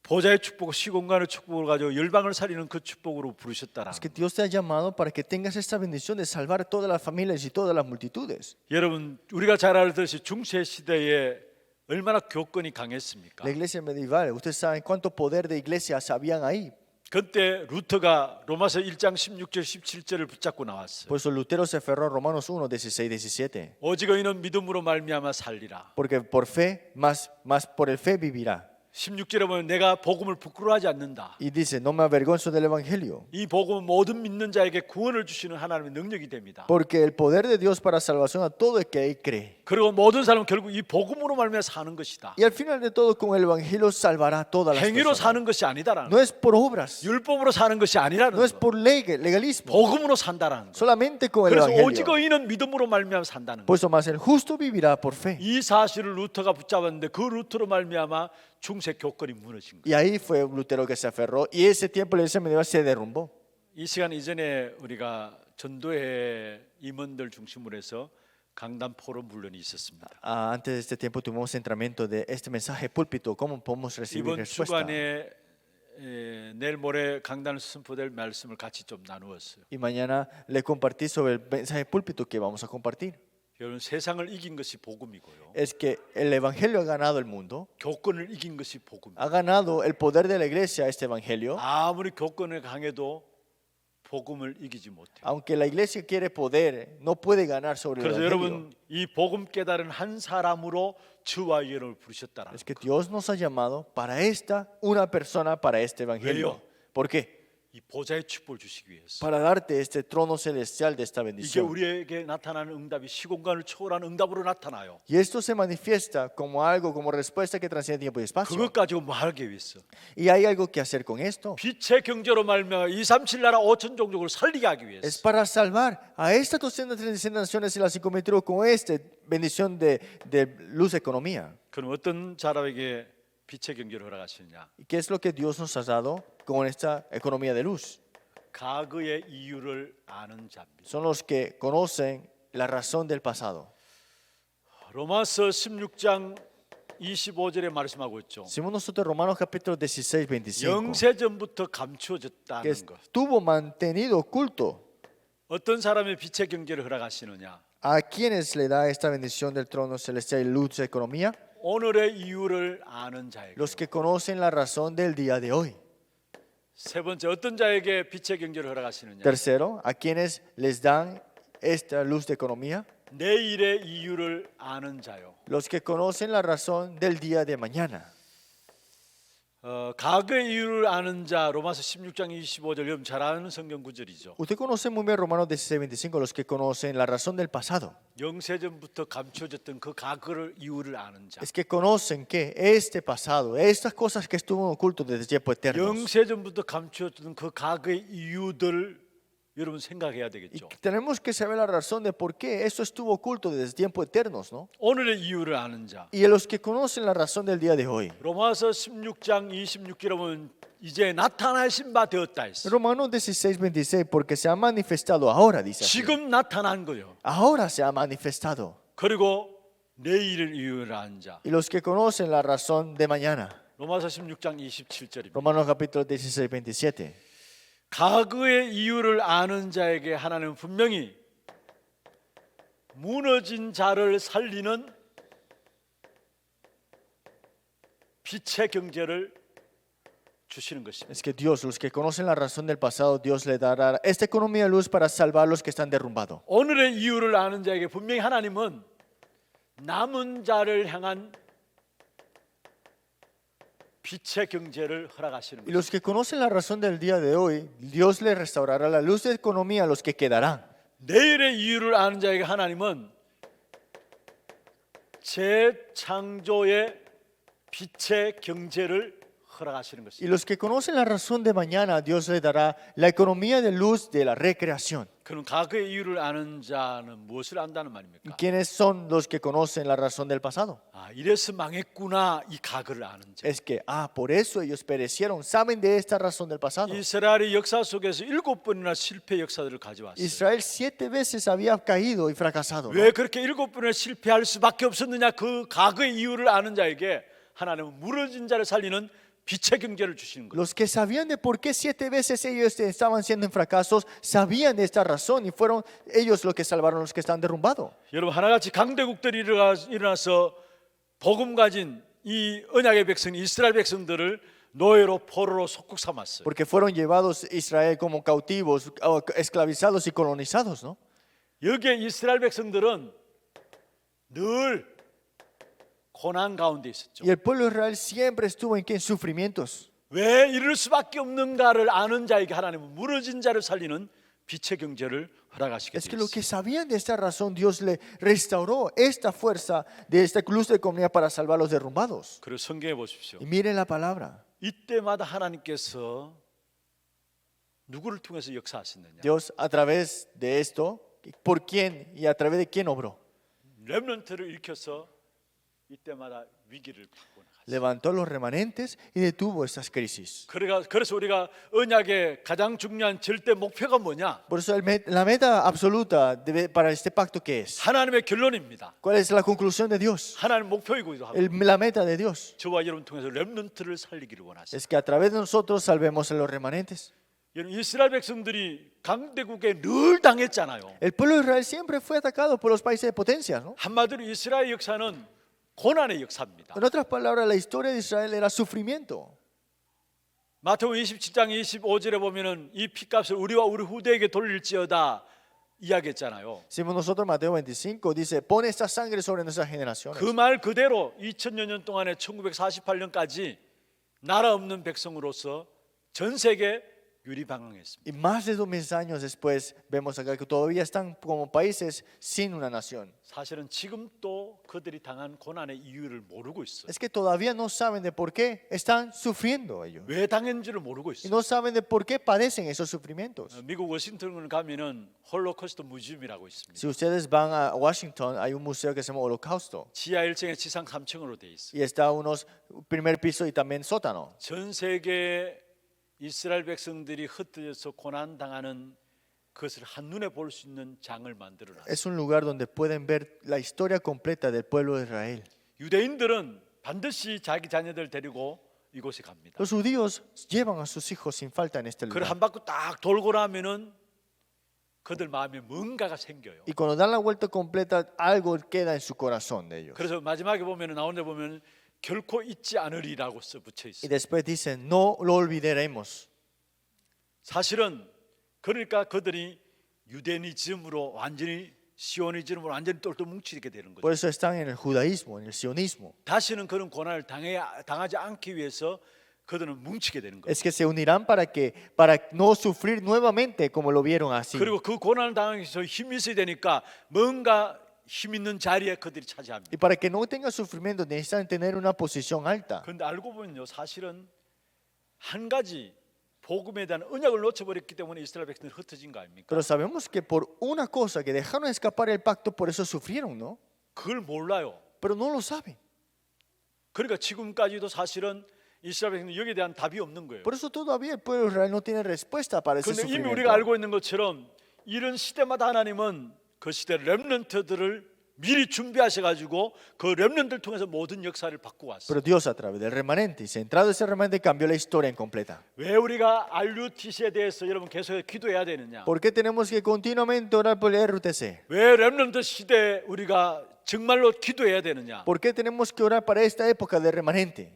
보좌의 축복, 시공간의 축복을 가지고 열방을 살리는 그 축복으로 부르셨다라.
Es que Dios te ha llamado para que tengas esta bendición de salvar todas las familias y todas las multitudes.
여러분 우리가 잘 알듯이 중세 시대에 얼마나 교권이 강했습니까?
La iglesia medieval, ustedes saben cuánto poder de iglesias habían ahí.
그때 루터가 로마서 1장 16절 17절을 붙잡고 나왔어요.
Por eso Lutero se aferró a Romanos 1, 16, 17.
오직 의인은 믿음으로 말미암아 살리라.
Porque por fe, más por el fe vivirá.
16절에 보면 내가 복음을 부끄러워하지 않는다.
Y dice, no me avergonzo del evangelio.
이 복음은 모든 믿는 자에게 구원을 주시는 하나님의 능력이 됩니다.
Porque el poder de Dios para salvación a todo el que él cree.
그리고 모든 사람은 결국 이 복음으로 말미암아 사는 것이다.
Y al final de todo, con el Evangelio salvará a todas las
행위로
personas.
사는 것이 아니다라는
No es por obras,
율법으로 사는 것이 아니라는
no es
거.
por legalismo,
복음으로 산다라는 거.
solamente con el
그래서 오직
Evangelio.
의인은 믿음으로 말미암아 산다는 거.
Por eso más, el justo vivirá por fe.
이 사실을 루터가 붙잡았는데 그 루터로 말미암아 중세 교권이 무너진 거예요.
Y ahí fue Lutero que se aferró, y ese tiempo la iglesia medieval se derrumbó.
이 시간 이전에 우리가 전도회 임원들 중심으로 해서 강단 포럼 훈련이 있었습니다.
Antes de este tiempo tuvimos entrenamiento de este mensaje púlpito, cómo podemos recibir
이번
respuesta.
주간에 내일 모레 강단 선포될 말씀을 같이 좀 나누었어요.
Y mañana le compartí sobre el mensaje púlpito que vamos a compartir.
여러분 세상을 이긴 것이 복음이고요.
Es que el Evangelio ha ganado el mundo,
교권을 이긴 것이 복음이에요.
ha ganado el poder de la iglesia este Evangelio.
아무리 교권을 강해도 복음을 이기지 못해요.
Aunque la iglesia quiere poder, no puede ganar sobre el
그래서
Evangelio.
여러분 이 복음 깨달은 한 사람으로 주와 여러분을 부르셨다라는
Es que Dios nos ha llamado para una persona para este Evangelio.
왜요?
¿Por qué?
이 보좌의 축복을 주시기 위해서.
Para darte este trono celestial de esta
이게
bendición.
우리에게 나타나는 응답이 시공간을 초월하는 응답으로 나타나요.
Y esto se manifiesta como algo, como respuesta que trasciende tiempo y espacio.
그것 가지고 뭐 하기 위해서
Y hay algo que hacer con esto.
빛의 경제로 말미암아 237 나라 5천 종족을 살리게 하기 위해서.
Es para salvar a estas 236 naciones y las 5.000 tribus con esta bendición de luz economía.
그럼 어떤 사람에게 빛의 경제를 허락하시느냐?
¿Y qué es lo que Dios nos ha dado con esta economía de luz?
과거의 이유를 아는 자입니다.
Son los que conocen la razón del pasado.
로마서 16장 25절에 말씀하고 있죠.
Decimos nosotros Romanos capítulo 16, 25,
영세전부터
que
감추어졌다는 것.
estuvo mantenido oculto.
어떤 사람의 빛의 경제를 허락하시느냐?
¿A quienes le da esta bendición del trono celestial y luz de economía?
오늘의 이유를 아는 자에게.
Los que conocen la razón del día de hoy.
세 번째 어떤 자에게 빛의 경제를 허락하시느냐?
Tercero, ¿a quienes les dan esta luz de economía?
내일의 이유를 아는 자요.
Los que conocen la razón del día de mañana.
과거의 이유를 아는 자 로마서 16장 25절 여러분 잘 아는 성경 구절이죠.
Usted conoce muy bien Romanos 16, 25, los que conocen la razón del pasado.
영세전부터 감추어졌던 그 과거를 이유를 아는 자.
Es que conocen que este pasado, estas cosas que estuvo oculto desde tiempo eterno.
영세전부터 감추어졌던 그 과거의 이유들 여러분 생각해야
Y
되겠죠.
tenemos que saber la razón de por qué esto estuvo oculto desde tiempos eternos, ¿no?
오늘의 이유를 아는 자.
Y a los que conocen la razón del día de hoy.
로마서 16장 26절에 보면 이제 나타나신 바 되었다 했어.
Romanos 16, 26, porque se ha manifestado ahora, dice así.
지금 나타난 거요.
Ahora se ha manifestado.
그리고 내일을 이유를 아는 자.
Y los que conocen la razón de mañana.
로마서 16장 27절입니다.
Romanos capítulo 16, 27.
과거의 이유를 아는 자에게 하나님은 분명히 무너진 자를 살리는 빛의 경제를 주시는 것입니다.
Es que Dios, los que conocen la razón del pasado, Dios le dará esta economía de luz para salvar a los que están derrumbados.
오늘의 이유를 아는 자에게 분명히 하나님은 남은 자를 향한 빛의 경제를 허락하시는
Y
것입니다.
los que conocen la razón del día de hoy, Dios le restaurará la luz de economía a los que quedarán.
내일의 이유를 아는 자에게 하나님은 재창조의 빛의 경제를 허락하시는
Y
것입니다.
los que conocen la razón de mañana, Dios le dará la economía de luz de la recreación.
그럼 과거의 이유를 아는 자는 무엇을 안다는
¿Y
말입니까?
quiénes son los que conocen la razón del pasado?
아, 이래서 망했구나 이 과거를 아는 자.
Es que, por eso ellos perecieron. Saben de esta razón del pasado.
이스라엘의 역사 속에서 7번이나 실패 역사들을 가져왔어요.
Israel 7 veces había caído y fracasado. ¿no?
왜 그렇게 7번이나 실패할 수밖에 없었느냐? 그 과거의 이유를 아는 자에게 하나님은 무너진 자를 살리는 빛의 경제를 주시는 거예요.
Los que sabían de por qué 7 veces ellos estaban siendo en fracasos, sabían de esta razón y fueron ellos los que salvaron a los que están derrumbados.
여러분 하나같이 강대국들이 일어나서 복음 가진 이 언약의 백성 이스라엘 백성들을 노예로 포로로 속국 삼았어요.
Porque fueron llevados a Israel como cautivos, esclavizados y colonizados, ¿no?
여기에 이스라엘 백성들은 늘 고난 가운데 있었죠.
Y el pueblo de Israel siempre estuvo en sufrimientos.
왜 이럴 수밖에 없는가를 아는 자에게 하나님은 무너진 자를 살리는 빛의 경제를 허락하시게
Es que lo que
되었습니다.
sabían de esta razón, Dios le restauró esta fuerza de esta luz de comunidad para salvar a los derrumbados.
그리고 성경에 보십시오.
Y miren la palabra.
이때마다 하나님께서 누구를 통해서 역사하셨느냐?
Dios a través de esto, ¿por quién y a través de quién obró?
렘넌트를 일으켜서 이때마다 위기를 바꾸어 나갔어요.
Levantó los remanentes y detuvo estas crisis.
그래서 우리가 언약의 가장 중요한 절대 목표가 뭐냐?
Por eso la meta absoluta para este pacto, ¿qué es?
하나님의 결론입니다.
¿Cuál es la conclusión de Dios?
하나님 목표이기도 하고
La meta de Dios
저와 여러분 통해서 렘넌트를 살리기를 원하세요.
es que a través de nosotros salvemos a los remanentes.
여러분 이스라엘 백성들이 강대국에 늘 당했잖아요.
El pueblo de Israel siempre fue atacado por los países de potencia, ¿no?
한마디로 이스라엘 역사는 고난의 역사입니다.
En otras palabras, la historia de Israel era sufrimiento.
마태복음 27장 25절에 보면은 이 핏값을 우리와 우리 후대에게 돌릴지어다 이야기했잖아요.
Si nosotros Mateo 25 dice, pone esta sangre sobre nuestras generaciones.
그 말 그대로 2000여 년 동안에 1948년까지 나라 없는 백성으로서 전 세계 유리방황했습니다.
Y más de 2000 años después vemos acá que todavía están como países sin una nación.
사실은 지금 또 그들이 당한 고난의 이유를 모르고 있어요.
Es que todavía no saben de por qué están sufriendo ellos.
왜 당했는지를 모르고
Y
있어요.
no saben de por qué padecen esos sufrimientos.
미국 워싱턴을 가면은 홀로코스트 무지엄이라고 있습니다.
Si ustedes van a Washington, hay un museo que se llama Holocausto.
지하 1층에 지상 3층으로 돼 있어요.
Y está unos primer piso y también sótano.
전 세계 이스라엘 백성들이 흩어져서 고난 당하는 그것을 한눈에 볼 수 있는 장을 만들어 놨어요.
Es un lugar donde pueden ver la historia completa del pueblo de Israel.
유대인들은 반드시 자기 자녀들 데리고 이곳에 갑니다.
Los judíos llevan a sus hijos sin falta en este
그걸
lugar.
한 바퀴 딱 돌고 나면은 그들 마음에 뭔가가 생겨요.
Y cuando dan la vuelta completa, algo queda en su corazón de ellos.
그래서 마지막에 보면은 나오는 데 보면 결코 잊지 않으리라고 써 붙여
Y
있어요.
después dicen, no lo olvidaremos.
사실은 그러니까 그들이 유대니즘으로 완전히 시오니즘으로 완전히 똘똘 뭉치게 되는 거죠.
Por eso están en el judaísmo, en el sionismo.
다시는 그런 고난을 당하지 않기 위해서 그들은 뭉치게 되는 거예요.
Es que se unirán para no sufrir nuevamente como lo vieron así.
그리고 그 고난을 당하기 위해서 힘이 있어야 되니까 뭔가 힘 있는 자리에 그들이 차지합니다.
Y para que no tengan sufrimiento necesitan tener una posición alta.
그런데 알고 보면요, 사실은 한 가지 복음에 대한 언약을 놓쳐버렸기 때문에 이스라엘 백성들이 흩어진 거 아닙니까?
Pero sabemos que por una cosa que dejaron escapar el pacto, por eso sufrieron, ¿no?
그걸 몰라요.
Pero no lo saben.
그러니까 지금까지도 사실은 이스라엘 백성들은 여기에 대한 답이 없는 거예요.
Por eso todavía el pueblo de Israel no tiene respuesta para ese
그런데 이미
sufrimiento.
우리가 알고 있는 것처럼 이런 시대마다 하나님은 그 시대 렘넌트들을 미리 준비하셔가지고 그 렘넌트를 통해서 모든 역사를 바꾸고 왔어요.
Pero Dios a través del remanente, y centrado ese remanente, cambió la historia en completa.
왜 우리가 RUTC에 대해서 여러분 계속 기도해야 되느냐?
¿Por qué tenemos que continuamente orar por el RUTC?
왜 렘넌트 시대에 우리가 정말로 기도해야 되느냐?
¿Por qué tenemos que orar para esta época del remanente?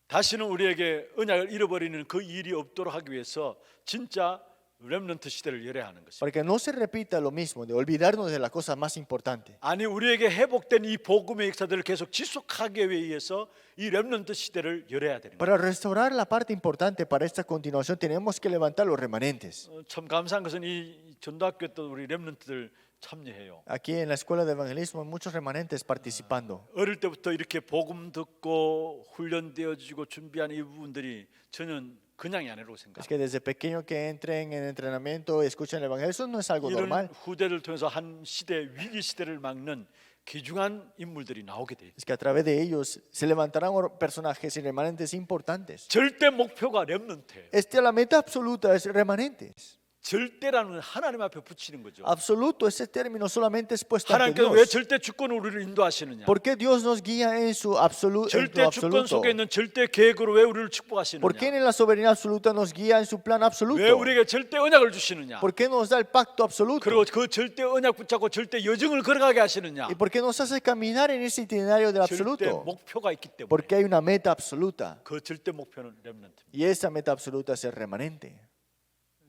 다시는 우리에게 언약을 잃어버리는 그 일이 없도록 하기 위해서 진짜 렘넌트 시대를 열어야 하는 것입니다.
Para que no se repita lo mismo, de olvidarnos de las cosas más importantes.
아니 우리에게 회복된 이 복음의 역사들을 계속 지속하기 위해서 이 렘넌트 시대를 열어야 되는 거예요.
Para restaurar la parte importante para esta continuación tenemos que levantar los remanentes.
참 감사한 것은 이 전도학교 때 우리 렘넌트들 참여해요.
Aquí en la escuela de evangelismo hay muchos remanentes participando.
어릴 때부터 이렇게 복음 듣고 훈련되어지고 준비한 이 부분들이 저는 그냥이 아니라고
Es
생각해요.
que desde pequeño que entren en entrenamiento, escuchen el evangelio, eso no es algo
이런
normal.
후대를 통해서 한 시대 위기 시대를 막는 귀중한 인물들이 나오게 돼요.
Es que a través de ellos se levantarán personajes y remanentes importantes.
절대 목표가 렘넌트예요.
La meta absoluta es remanentes.
절대라는 하나님 앞에 붙이는 거죠.
Absoluto, ese término solamente es puesto ante
하나님께서 왜
Dios.
절대 주권을 우리를 인도하시느냐?
¿Por qué Dios nos guía en su absoluto?
절대 주권 속에 있는 절대 계획으로 왜 우리를 축복하시느냐?
¿Por qué en la soberanía absoluta nos guía en su plan
왜
absoluto?
우리에게 절대 언약을 주시느냐?
¿Por qué nos da el pacto absoluto?
그리고 그 절대 언약 붙잡고 절대 여정을 걸어가게 하시느냐?
¿Y por qué nos hace caminar en ese itinerario del
절대
absoluto?
목표가 있기 때문에
Porque hay una meta absoluta.
그 절대 목표는 렘넌트입니다.
Y esa meta absoluta es el remanente.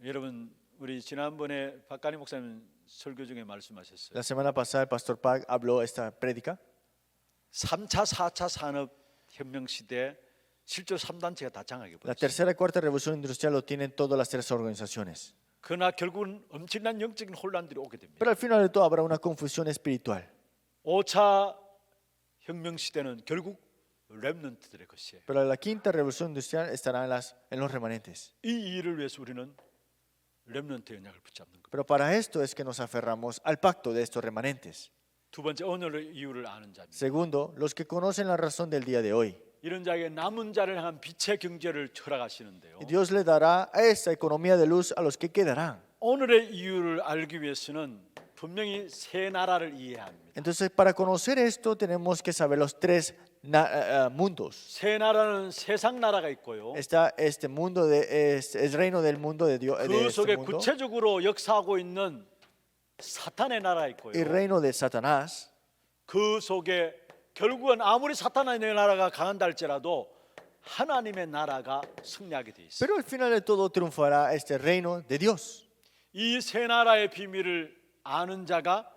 여러분 우리 지난번에 박가니 목사님 설교 중에 말씀하셨어요.
La semana pasada el pastor Park habló esta prédica.
3차, 4차 산업 혁명 시대 실제로 3단체가 다 장악해
La
버렸어요.
tercera y cuarta revolución industrial lo tienen todas las tres organizaciones.
그러나 결국은 엄청난 영적인 혼란들이 오게 됩니다.
Pero al final de todo habrá una confusión espiritual.
5차 혁명 시대는 결국 렘넌트들의 것이에요.
Pero la quinta revolución industrial estará en los remanentes.
이 일을 위해서 우리는 렘넌트의 언약을 붙잡는 겁니다.
Pero para esto es que nos aferramos al pacto de estos remanentes.
두 번째, 오늘의 이유를 아는 자입니다.
Segundo, los que conocen la razón del día de hoy.
이런 자에게 남은 자를 향한 빛의 경제를 허락하시는데요.
Y Dios le dará a esta economía de luz a los que quedarán.
오늘의 이유를 알기 위해서는 분명히 세 나라를 이해해야 합니다.
Entonces, para conocer esto, tenemos que saber los tres mundos.
세 나라는 세상 나라가 있고요.
Está este mundo, es reino del mundo de Dios, de
그
este
속에
mundo,
구체적으로 역사하고 있는 사탄의 나라가
y
있고요.
reino de Satanás.
그 속에 결국은 아무리 사탄의 나라가 강한다 할지라도 하나님의 나라가 승리하게 돼 있어요.
Pero al final de todo triunfará este reino de Dios.
이 세 나라의 비밀을 아는 자가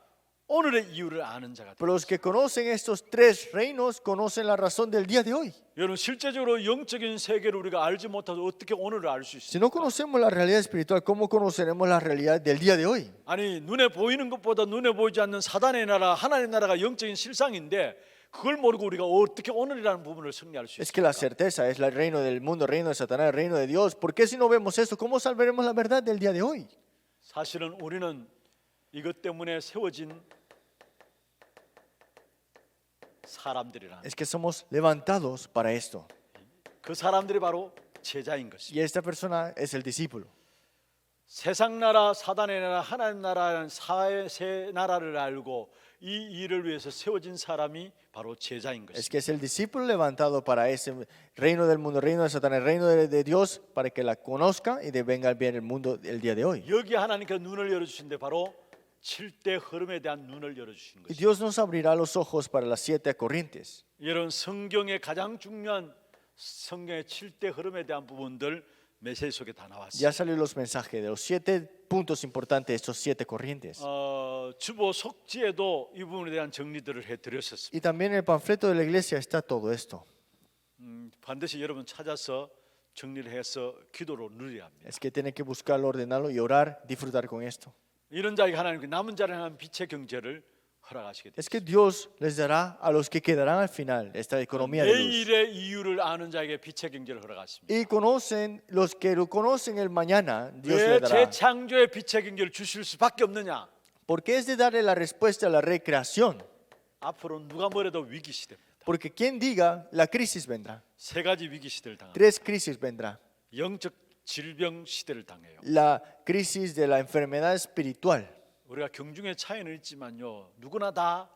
오늘의 이유를 아는 자가 돼요.
Pero los que conocen estos tres reinos conocen la razón del día de hoy.
여러분 실제적으로 영적인 세계를 우리가 알지 못해도 어떻게 오늘을 알 수
Si no
있습니까?
conocemos la realidad espiritual, ¿cómo conoceremos la realidad del día de hoy?
아니 눈에 보이는 것보다 눈에 보이지 않는 사단의 나라, 하나님의 나라가 영적인 실상인데 그걸 모르고 우리가 어떻게 오늘이라는 부분을 승리할 수
Es que la
있습니까?
certeza es el reino del mundo, el reino de Satanás, el reino de Dios. ¿Por qué si no vemos eso, cómo salvaremos la verdad del día de hoy?
사실은 우리는 이것 때문에 세워진 사람들이라.
Es que somos levantados para esto.
그 사람들이 바로 제자인 것입니다.
Y esta persona es el discípulo.
세상 나라, 사단의 나라, 하나님 나라는 세 나라를 알고 이 일을 위해서 세워진 사람이 바로 제자인
Es
것입니다.
que es el discípulo levantado para ese reino del mundo, reino de Satanás, reino de Dios, para que la conozca y de venga bien el mundo el día de hoy.
여기 하나님께서 눈을 열어주신데 바로 7대 흐름에 대한 눈을 열어주신
Y
것입니다.
Dios nos abrirá los ojos para las 7 corrientes.
이런 성경의 가장 중요한 성경의 7대 흐름에 대한 부분들 메시지 속에 다 나왔어요.
Ya salieron los mensajes de los 7 puntos importantes de estos 7 corrientes.
주보 속지에도 이 부분에 대한 정리들을 해드렸었습니다.
Y también en el panfleto de la iglesia está todo esto.
반드시 여러분 찾아서 정리를 해서 기도로 누려야 합니다.
Es que tienen que buscarlo, ordenarlo y orar, disfrutar con esto.
이런 자에게 하나님 남은 자를 향한 빛의 경제를 허락하시게
Es
됩니다.
que Dios les dará a los que quedarán al final esta economía de luz.
내일의 이유를 아는 자에게 빛의 경제를 허락하십니다.
Y conocen, los que lo conocen el mañana, Dios
왜
le dará.
재창조의 빛의 경제를 주실 수밖에 없느냐?
Porque es de darle la respuesta a la recreación.
앞으로 누가 뭐래도 위기 시대입니다.
Porque quien diga, la crisis vendrá.
세 가지 위기 시대를 당합니다.
3 crisis vendrá.
영적 질병 시대를 당해요.
La crisis de la enfermedad espiritual.
우리가 경중의 차이는 있지만요, 누구나 다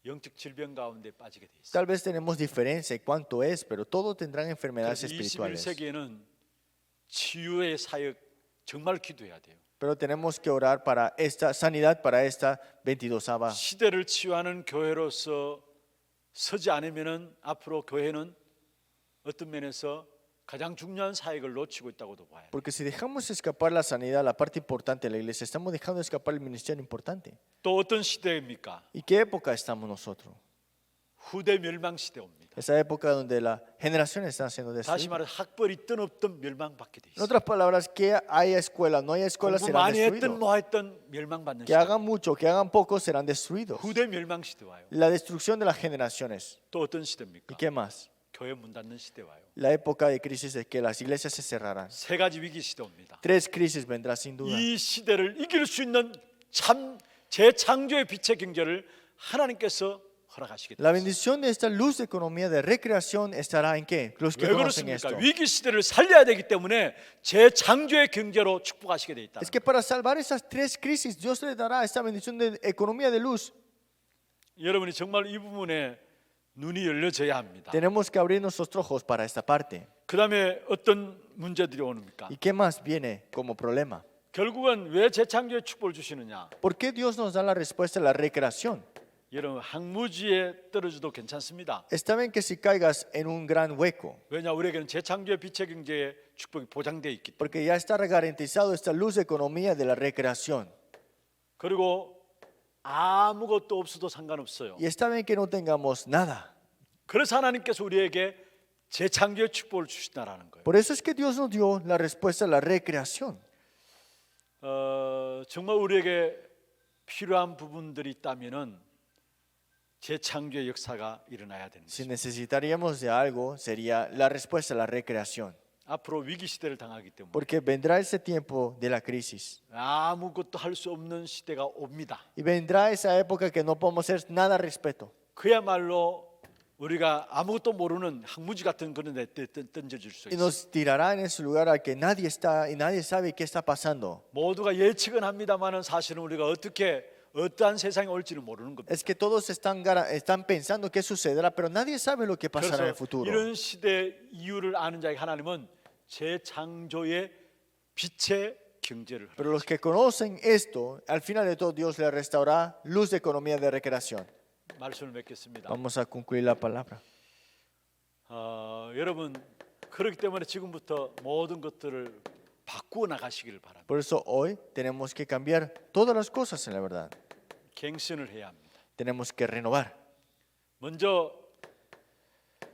영적 질병 가운데 빠지게 돼 있어요.
Tal vez tenemos diferencia en cuánto es, pero todos tendrán enfermedades
그래서
espirituales.
21세기에는 치유의 사역 정말 기도해야 돼요.
Pero tenemos que orar para esta sanidad, para esta 22ava.
시대를 치유하는 교회로서 서지 않으면은 앞으로 교회는 어떤 면에서 가장 중요한 사역을 놓치고 있다고도 봐요.
Porque si dejamos escapar la sanidad, la parte importante de la iglesia, estamos dejando escapar el ministerio importante.
또 어떤 시대입니까?
¿Y qué época estamos nosotros?
후대 멸망 시대 옵니다.
Esa época donde las generaciones están siendo
다시
destruidas.
말해 학벌 있든 없든 멸망받게 돼
En
있어요.
otras palabras, que haya escuela, no haya escuela,
공부
serán
많이 했든
destruidos.
뭐 했든 멸망받는
Que
시대.
hagan mucho, que hagan poco, serán destruidos.
후대 멸망 시대 와요.
La destrucción de las generaciones.
또 어떤
¿Y
시대입니까?
qué más?
교회 문 닫는 시대 와요.
La época de crisis es que las iglesias se cerrarán.
세 가지 위기 시대 옵니다.
3 crisis vendrá sin duda.
이 시대를 이길 수 있는 참 재창조의 빛의 경제를 하나님께서 허락하시게
La
됩니다.
bendición de esta luz de economía de recreación estará en qué? Los que
왜
conocen
그렇습니까?
esto.
위기 시대를 살려야 되기 때문에 재창조의 경제로 축복하시게 돼 있다.
Es que para salvar esas 3 crisis, Dios le dará esta bendición de economía de luz.
여러분이 정말 이 부분에 눈이 열려져야 합니다.
Tenemos que abrir nuestros ojos para esta parte.
그다음에 어떤 문제들이 오는입니까?
¿Y qué más viene como problema?
결국은 왜 재창조의 축복을 주시느냐?
¿Por qué Dios nos da la respuesta a la recreación?
여러분 항무지에 떨어져도 괜찮습니다.
Está bien que si caigas en un gran hueco,
왜냐 우리에게는 재창조의 빛의 경제의 축복이 보장되어 있기 때문에.
porque ya está garantizado esta luz de economía de la recreación.
그리고 아무것도 없어도 상관없어요.
Y está bien que no tengamos nada.
그래서 하나님께서 우리에게 재창조의 축복을 주신다라는 거예요.
Por eso es que Dios nos dio la respuesta a la recreación.
정말 우리에게 필요한 부분들이 있다면은 재창조의 역사가 일어나야 되는
Si
거죠.
necesitaríamos de algo, sería la respuesta a la recreación.
앞으로 위기 시대를 당하기 때문에
Porque vendrá ese tiempo de la crisis.
아무것도 할 수 없는 시대가 옵니다.
Y vendrá esa época que no podemos hacer nada al respecto.
그야말로 우리가 아무것도 모르는 항무지 같은 그런 데 던져질 수
Y
있어요.
nos tirará en ese lugar al que nadie está y nadie sabe qué está pasando.
모두가 예측은 합니다만은 사실은 우리가 어떠한 세상이 올지는 모르는 겁니다.
Es que todos están pensando qué sucederá, pero nadie sabe lo que pasará en el
그래서
futuro.
이런 시대 이유를 아는 자에게 하나님은 재창조의 빛의 경제를
Pero los que conocen esto, al final de todo Dios les restaurará luz de economía de recreación.
말씀을 맺겠습니다.
Vamos a concluir la palabra.
여러분 그렇기 때문에 지금부터 모든 것들을 바꾸어 나가시기를 바랍니다.
Por eso hoy tenemos que cambiar todas las cosas en la verdad.
갱신을 해야 합니다.
Tenemos que renovar.
먼저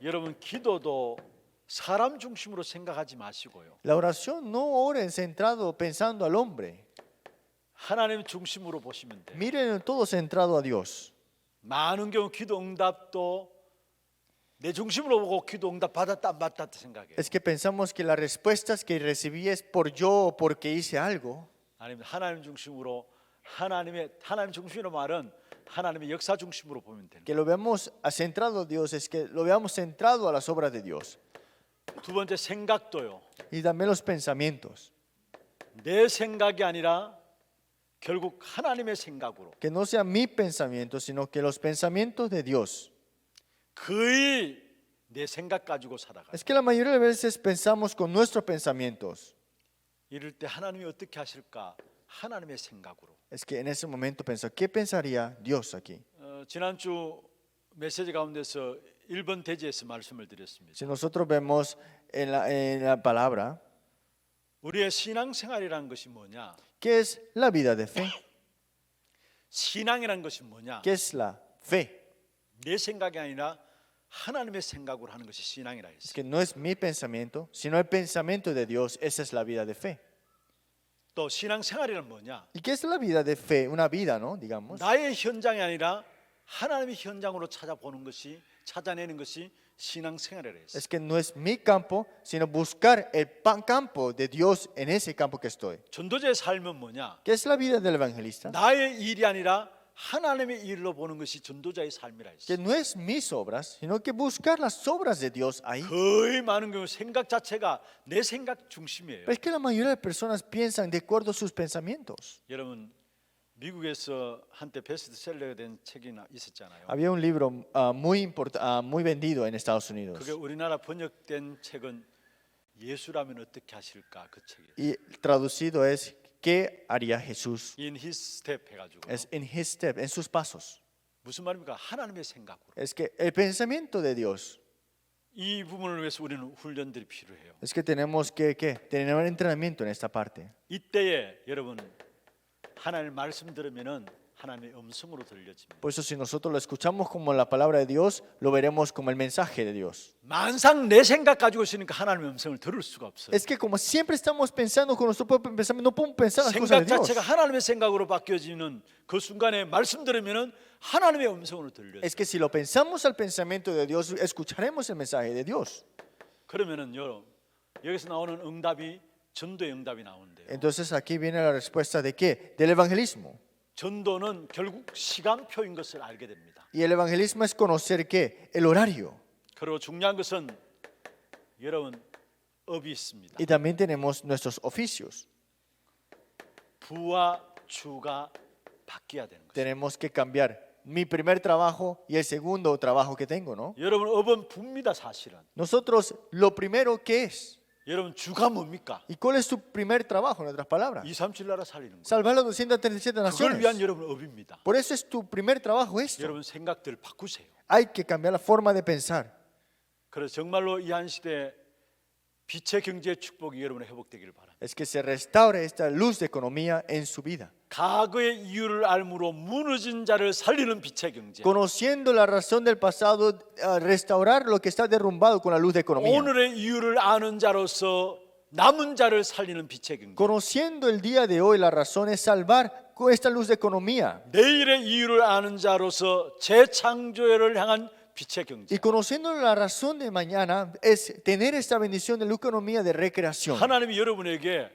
여러분 기도도 사람 중심으로 생각하지 마시고요.
La oración no oren centrado pensando al hombre.
하나님 중심으로 보시면 돼요.
Miren todo centrado a Dios.
많은 경우 기도 응답도 내 중심으로 보고 기도 응답 받았다 안 받았다 생각해요.
Es que pensamos que las respuestas que recibí es por yo o porque hice algo.
아니면 하나님 중심으로 하나님 중심으로 말은 하나님의 역사 중심으로 보면 돼요.
Que lo veamos centrado a Dios es que lo veamos centrado a las obras de Dios.
두 번째 생각도요.
Y también los pensamientos.
내 생각이 아니라 결국 하나님의 생각으로
Que no sean mis pensamientos, sino que los pensamientos de Dios.
거의 내 생각 가지고 살아가요.
Es que la mayoría de veces pensamos con nuestros pensamientos.
이럴 때 하나님이 어떻게 하실까? 하나님의 생각으로.
Es que en ese momento pensó, ¿qué pensaría Dios aquí?
지난주 메시지 가운데서 1번 대지에서 말씀을 드렸습니다.
Si nosotros vemos en la palabra,
우리의 신앙생활이라는 것이 뭐냐?
¿qué es la vida de fe?
신앙이라는 것이 뭐냐?
¿Qué es la fe?
내 생각이 아니라 하나님의 생각으로 하는 것이 신앙이라
Es
했어요.
que no es mi pensamiento, sino el pensamiento de Dios. Esa es la vida de fe.
또 신앙생활이란 뭐냐?
¿Y qué es la vida de fe? Una vida, ¿no? Digamos.
나의 현장이 아니라 하나님의 현장으로 찾아내는 것이 신앙생활이라 했어요.
Es que no es mi campo, sino buscar el campo de Dios en ese campo que estoy.
전도자의 삶은 뭐냐?
¿Qué es la vida del evangelista?
나의 일이 아니라 하나님의 일로 보는 것이 전도자의 삶이라
Que
했어요.
no es mis obras, sino que buscar las obras de Dios ahí.
거의 많은 경우 생각 자체가 내 생각 중심이에요.
Pero es que la mayoría de las personas piensan de acuerdo a sus pensamientos.
여러분 미국에서 한때 베스트셀러가 된 책이 있었잖아요.
Había un libro muy vendido en Estados Unidos.
그게 우리나라 번역된 책은 예수라면 어떻게 하실까 그 책이에요.
Y traducido es, ¿qué haría Jesús?
In His Step 해가지고
Es en his step, en sus pasos.
무슨 말입니까? 하나님의 생각으로.
Es que el pensamiento de Dios.
이 부분을 위해서 우리는 훈련들이 필요해요.
Es que tenemos que tener un entrenamiento en esta parte.
이때에 여러분 하나님 말씀 들으면은 하나님의 음성으로 들려집니다.
Por eso si nosotros lo escuchamos como la palabra de Dios, lo veremos como el mensaje de Dios.
만상 내 생각 가지고 있으니까 하나님의 음성을 들을 수가 없어요.
Es que como siempre estamos pensando con nuestro propio pensamiento, no podemos pensar las cosas
생각
de Dios.
자체가 하나님의 생각으로 바뀌어지는 그 순간에 말씀 들으면은 하나님의 음성으로 들려요.
Es que si lo pensamos al pensamiento de Dios, escucharemos el mensaje de Dios.
그러면은 여기서 나오는 응답이 전도의 응답이 나오는데요.
Entonces aquí viene la respuesta de qué? Del evangelismo.
전도는 결국 시간표인 것을 알게 됩니다.
Y el evangelismo es conocer qué? El horario.
그리고 중요한 것은 여러분 업이 있습니다.
Y también tenemos nuestros oficios.
부와 주가 바뀌어야 되는 거죠.
Tenemos que cambiar mi primer trabajo y el segundo trabajo que tengo, ¿no?
여러분 업은 부입니다 사실은.
Nosotros, lo primero que es.
여러분 주가 뭡니까?
¿Y cuál es tu primer trabajo, en otras palabras?
237 나라 살리는 거.
Salvar las 237
그걸 위한
naciones.
여러분 업입니다.
Por eso es tu primer trabajo esto.
여러분 생각들을 바꾸세요.
Hay que cambiar la forma de pensar.
그래서 정말로 이 한 시대 빛의 경제의 축복이 여러분의 회복되기를 바랍니다.
Es que se restaure esta luz de economía en su vida.
과거의 이유를 알므로 무너진 자를 살리는 빛의 경제.
Conociendo la razón del pasado, restaurar lo que está derrumbado con la luz de economía.
오늘의 이유를 아는 자로서 남은 자를 살리는 빛의 경제.
Conociendo el día de hoy, la razón es salvar con esta luz de economía.
내일의 이유를 아는 자로서 재창조를 향한 빛의 경제.
Y conociendo la razón de mañana es tener esta bendición de la economía de recreación.
하나님이 여러분에게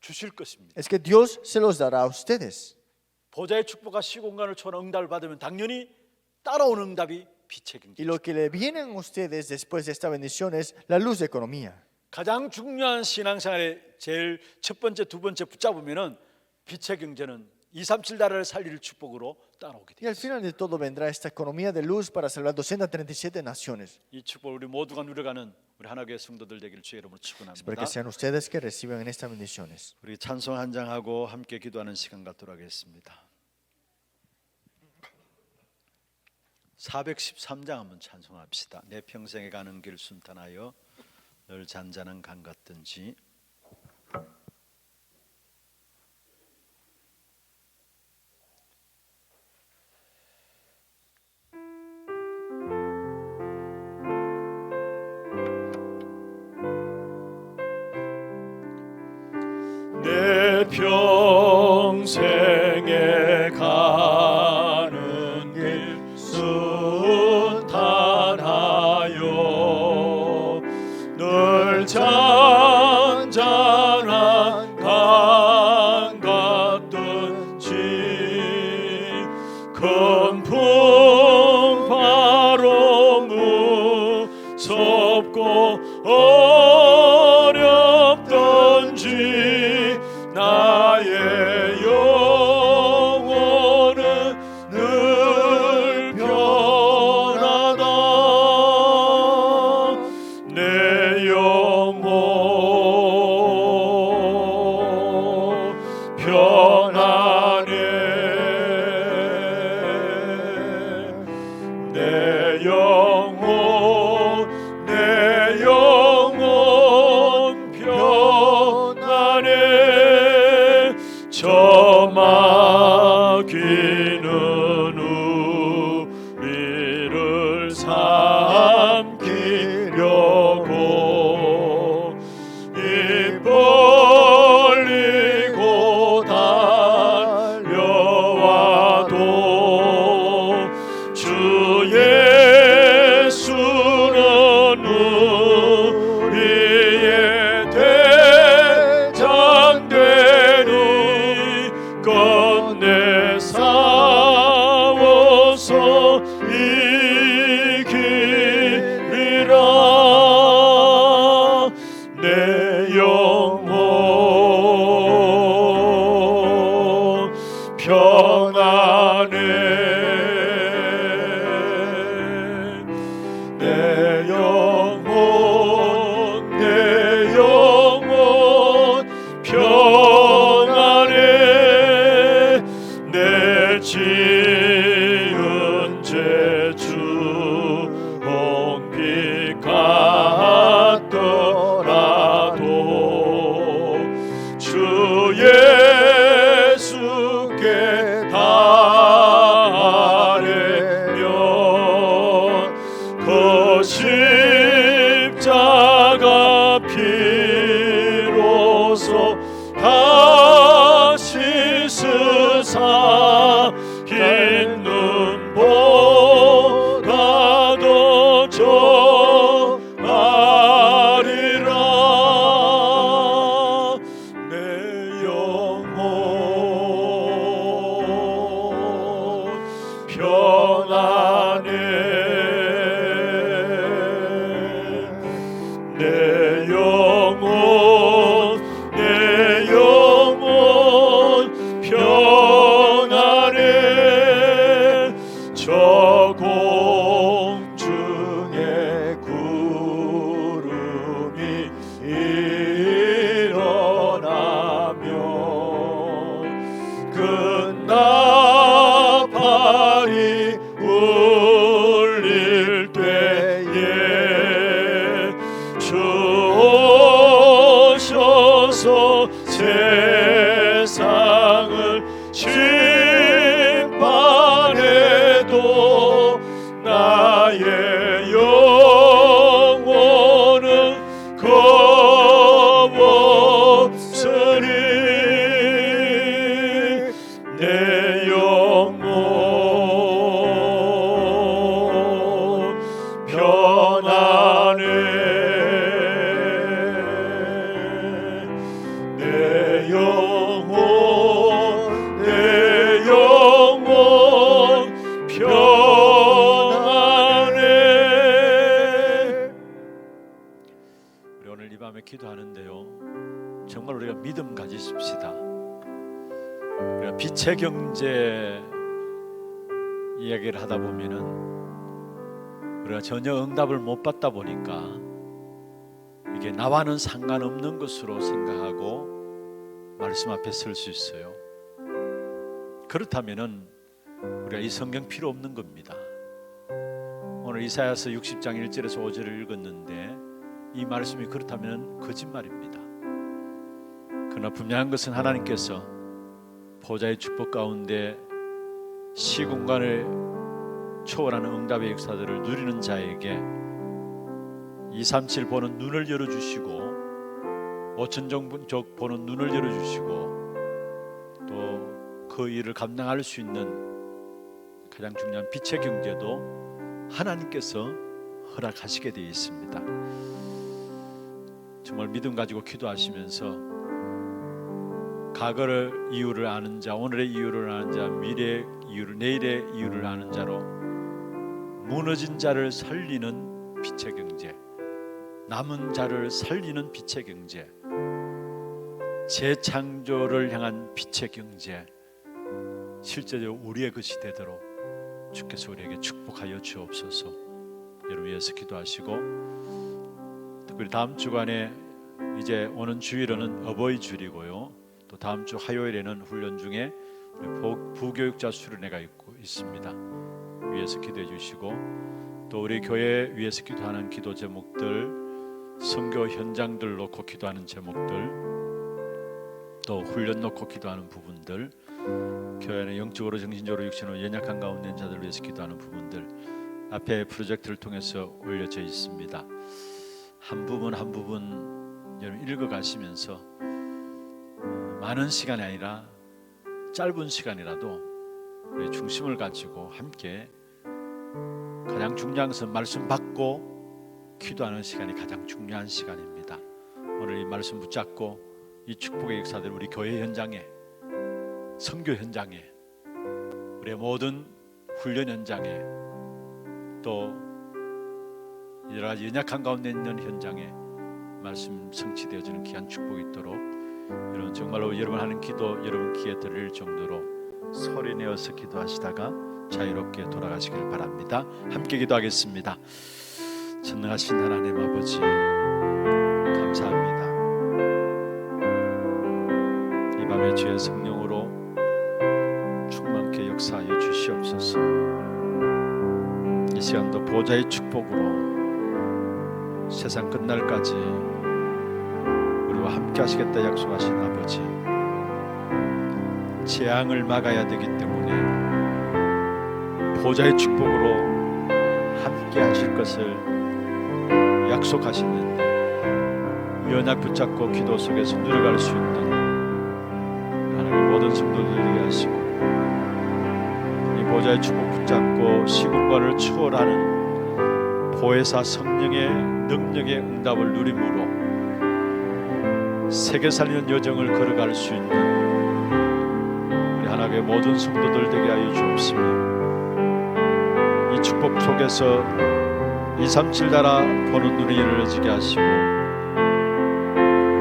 주실 것입니다.
Es que Dios se los dará a ustedes.
보좌의 축복과 시공간을 초월한 응답을 받으면 당연히 따라오는 응답이 빛의 경제.
Y lo que le vienen a ustedes después de esta bendición es la luz de economía.
가장 중요한 신앙생활의 제일 첫 번째, 두 번째 붙잡으면은 빛의 경제는 237 나라를 살릴 축복으로 따라오게
Y al
됩니다.
final de todo vendrá esta economía de luz para salvar 237 naciones.
이 축복을 우리 모두가 누려가는 우리 하나교회 성도들 되기를 주의 이름으로
Espero
축원합니다.
que sean ustedes que reciban en estas bendiciones.
우리 찬송 한 장하고 함께 기도하는 시간 갖도록 하겠습니다. 413장 한번 찬송합시다. 내 평생에 가는 길 순탄하여 늘 잔잔한 강 같든지. 내 평생에 가는 길 순탄하여 늘 잔잔한 강 같든지 큰 풍파로 무섭고 어렵든지 나의 영혼은 늘 변하다. 내 영혼 변하네. 내 영혼 변하네. 저 마귀는 우리를 삼키려고 입 벌리고 달려와도 주 예수는 우리의 대장 되니 끝내 싸워서 이기리라. 내 영혼 평안해. 내 영혼 평안해. 내 지은 죄주 홍빛 같더라도 주 예수께 달하면 그 십자가 피로서 다시 스사 흰 눈보다 더 정하리라. 내 영혼 평안해. 내 영혼 평안해. 저 공중에 구름이 일어나면 그 나팔이 울릴 때에 주 오셔서 세상을 심판해도 나의 영혼은 거워 기도하는데요, 정말 우리가 믿음 가지십시다. 우리가 빛의 경제 이야기를 하다 보면은 우리가 전혀 응답을 못 받다 보니까 이게 나와는 상관없는 것으로 생각하고 말씀 앞에 설 수 있어요. 그렇다면은 우리가 이 성경 필요 없는 겁니다. 오늘 이사야서 60장 1절에서 5절을 읽었는데 이 말씀이 그렇다면 거짓말입니다. 그러나 분명한 것은 하나님께서 보좌의 축복 가운데 시공간을 초월하는 응답의 역사들을 누리는 자에게 237 보는 눈을 열어주시고 5천종족 보는 눈을 열어주시고 또 그 일을 감당할 수 있는 가장 중요한 빛의 경제도 하나님께서 허락하시게 되어 있습니다. 정말 믿음 가지고 기도하시면서 과거를 이유를 아는 자, 오늘의 이유를 아는 자, 미래의 이유를, 내일의 이유를 아는 자로 무너진 자를 살리는 빛의 경제, 남은 자를 살리는 빛의 경제, 재창조를 향한 빛의 경제, 실제로 우리의 것이 되도록 주께서 우리에게 축복하여 주옵소서. 여러분 위해서 기도하시고, 특별히 다음 주간에 이제 오는 주일은 어버이 주일이고요, 또 다음 주 화요일에는 훈련 중에 부교육자 수련회가 있습니다. 위해서 기도해 주시고, 또 우리 교회 위해서 기도하는 기도 제목들, 선교 현장들 놓고 기도하는 제목들, 또 훈련 놓고 기도하는 부분들, 교회는 영적으로 정신적으로 육신으로 연약한 가운데 있는 자들 위해서 기도하는 부분들 앞에 프로젝트를 통해서 올려져 있습니다. 한 부분 한 부분 여러분 읽어가시면서 많은 시간이 아니라 짧은 시간이라도 우리 중심을 가지고 함께 가장 중요한 것은 말씀 받고 기도하는 시간이 가장 중요한 시간입니다. 오늘 이 말씀 붙잡고 이 축복의 역사들 우리 교회 현장에, 선교 현장에, 우리의 모든 훈련 현장에, 또 여러 가지 연약한 가운데 있는 현장에 말씀 성취되어지는 귀한 축복이 있도록 여러분 정말로 여러분 하는 기도 여러분 귀에 들릴 정도로 소리 내어서 기도하시다가 자유롭게 돌아가시길 바랍니다. 함께 기도하겠습니다. 전능하신 하나님 아버지, 감사합니다. 이 밤에 주의 성령으로 충만케 역사하여 주시옵소서. 이 시간도 보좌의 축복으로 세상 끝날까지 우리와 함께 하시겠다 약속하신 아버지, 재앙을 막아야 되기 때문에 보좌의 축복으로 함께 하실 것을 약속하시는데 연약 붙잡고 기도 속에서 누려갈 수 있는 하나님의 모든 성도들 되게 하시고, 이 보좌의 축복 붙잡고 시공간을 초월하는 보혜사 성령의 능력의 응답을 누림으로 세계 살리는 여정을 걸어갈 수 있는 우리 하나님의 모든 성도들 되게 하여 주옵시며, 이 축복 속에서 237 나라 보는 눈이 열려지게 하시고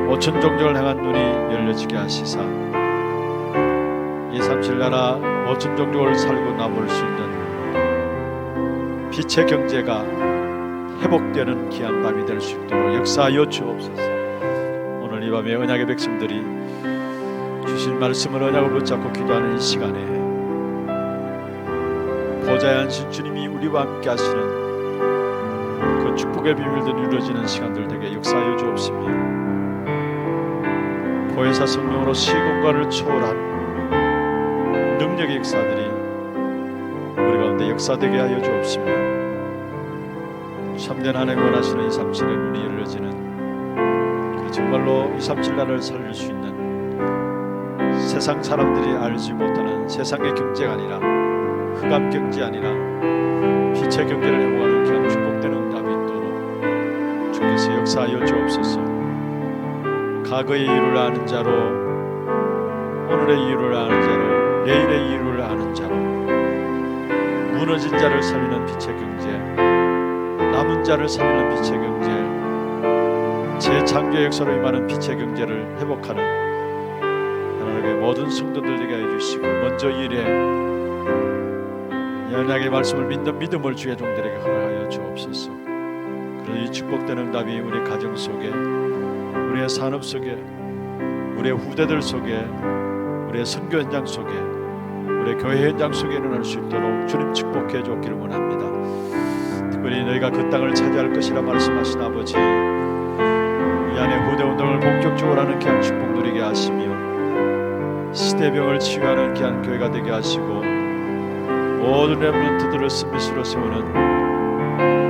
5천 종족을 향한 눈이 열려지게 하시사 237 나라 5천 종족을 살고 남을 수 있는 빛의 경제가 회복되는 귀한 밤이 될 수 있도록 역사하여 주옵소서. 오늘 이 밤에 언약의 백성들이 주신 말씀을 언약을 붙잡고 기도하는 이 시간에 보좌에 앉으신 주님이 우리와 함께 하시는 그 축복의 비밀도 이루어지는 시간들 되게 역사하여 주옵시며, 보혜사 성령으로 시공간을 초월한 능력의 역사들이 우리 가운데 역사되게 하여 주옵시며, 참된 하나님 원하시는 237의 눈이 열려지는 정말로 237 나라를 살릴 수 있는 세상 사람들이 알지 못하는 세상의 경제가 아니라 흑암 경제 아니라 빛의 경제를 회복하는 귀한 축복된 응답이 있도록 주께서 역사하여 주옵소서. 과거의 이유를 아는 자로, 오늘의 이유를 아는 자로, 내일의 이유를 아는 자로 무너진 자를 살리는 빛의 경제, 남은 자를 살리는 빛의 경제, 재창조의 역사로 임하는 빛의 경제를 회복하는 하나님의 모든 성도들 되게 해주시고, 먼저 일에 연약의 말씀을 믿는 믿음을 주의 종들에게 허락하여 주옵소서. 그래서 이 축복된 응답이 우리 가정 속에, 우리의 산업 속에, 우리의 후대들 속에, 우리의 선교 현장 속에, 우리의 교회 현장 속에 일어날 수 있도록 주님 축복해 주옵기를 원합니다. 특별히 너희가 그 땅을 차지할 것이라 말씀하신 아버지, 이 안에 후대 운동을 본격적으로 하는 귀한 축복 누리게 하시며, 시대병을 치유하는 귀한 교회가 되게 하시고, 모든 렘넌트들을 스미스로 세우는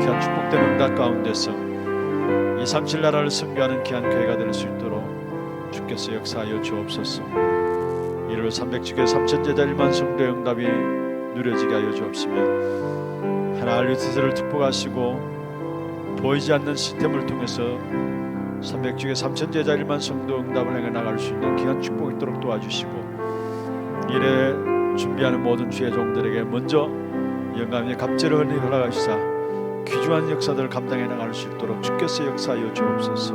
귀한 축복된 응답 가운데서 237 나라를 선교하는 귀한 교회가 될 수 있도록 주께서 역사하여 주옵소서. 이를 300주교 3000제자 1만 성도의 응답이 누려지게 하여 주옵시며, 하나 알류티스를 축복하시고 보이지 않는 시스템을 통해서 300주교 3000제자 1만 성도 응답을 행해 나갈 수 있는 귀한 축복이 있도록 도와주시고, 이래 준비하는 모든 주의 종들에게 먼저 영감의 갑절을 허락하시사 귀중한 역사들을 감당해 나갈 수 있도록 주께서 역사하여 주옵소서.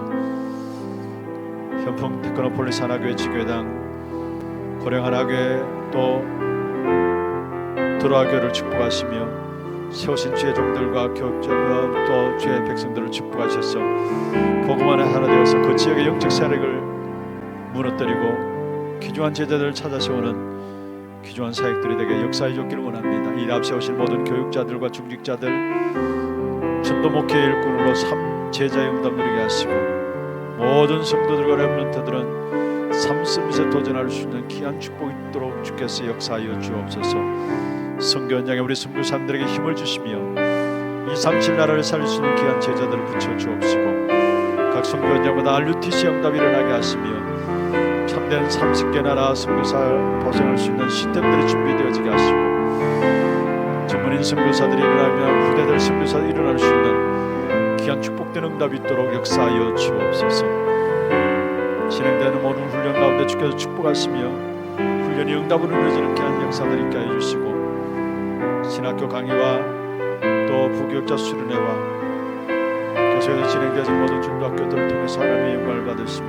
현풍 테크노폴리스 하나교회 지교회당, 고령 하나교회, 또 드로아교회를 축복하시며 세우신 주의 종들과 또 주의 백성들을 축복하셔서 복음만의 하나 되어서 그 지역의 영적 세력을 무너뜨리고 귀중한 제자들을 찾아 세우는 귀중한 사역들이 되게 역사해 줬기를 원합니다. 이 앞세우신 모든 교육자들과 중직자들, 전도 목회 일꾼으로 삶 제자의 응답 누리게 하시고, 모든 성도들과 렘넌트들은 삶 속에서 도전할 수 있는 귀한 축복이 있도록 주께서 역사하여 주옵소서. 선교 현장에 우리 선교사님들에게 힘을 주시며 237 나라를 살릴 수 있는 귀한 제자들을 붙여 주옵시고, 각 선교 현장마다 RUTC 응답이 일어나게 하시며 참된 30개 나라 선교사 보생할 수 있는 시스템들이 준비되어지게 하시고, 전문인 선교사들이 일어나며 후대들 선교사들이 일어날 수 있는 귀한 축복된 응답이 있도록 역사하여 주옵소서. 진행되는 모든 훈련 가운데 주께서 축복하시며 훈련이 응답으로 이루어지는 귀한 역사들이 있게 해주시고, 신학교 강의와 또 부교육자 수련회와 교회에서 진행되어진 모든 중고학교들을 통해서 하나님의 영광을 받으시며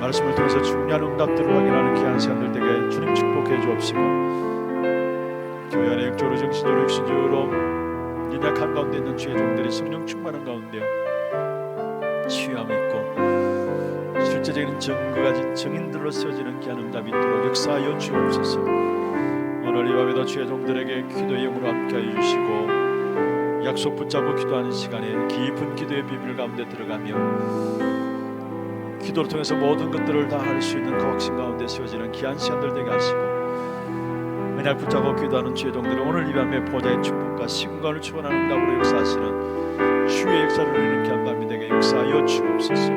말씀을 통해서 중요한 응답들을 확인하는 귀한 시간들 되게 주님 축복해 주옵시고, 교회 안에 영적으로 정신적으로 육신적으로 연약한 가운데 있는 주의 종들이 성령 충만한 가운데 치유함이 있고 실제적인 증거 가진 증인들로 세워지는 귀한 응답이 있도록 역사하여 주옵소서. 오늘 이 밤에도 주의 종들에게 기도의 영으로 함께하여 주시고, 약속 붙잡고 기도하는 시간에 깊은 기도의 비밀 가운데 들어가며 기도를 통해서 모든 것들을 다 할 수 있는 그 확신 가운데 세워지는 귀한 시간들 되게 하시고, 언약 붙잡고 기도하는 주의 종들이 오늘 이 밤에 보좌의 축복과 시공간을 축원하는 응답으로 역사하시는 주의 역사를 누리는 귀한 밤이 되게 역사하여 주옵소서.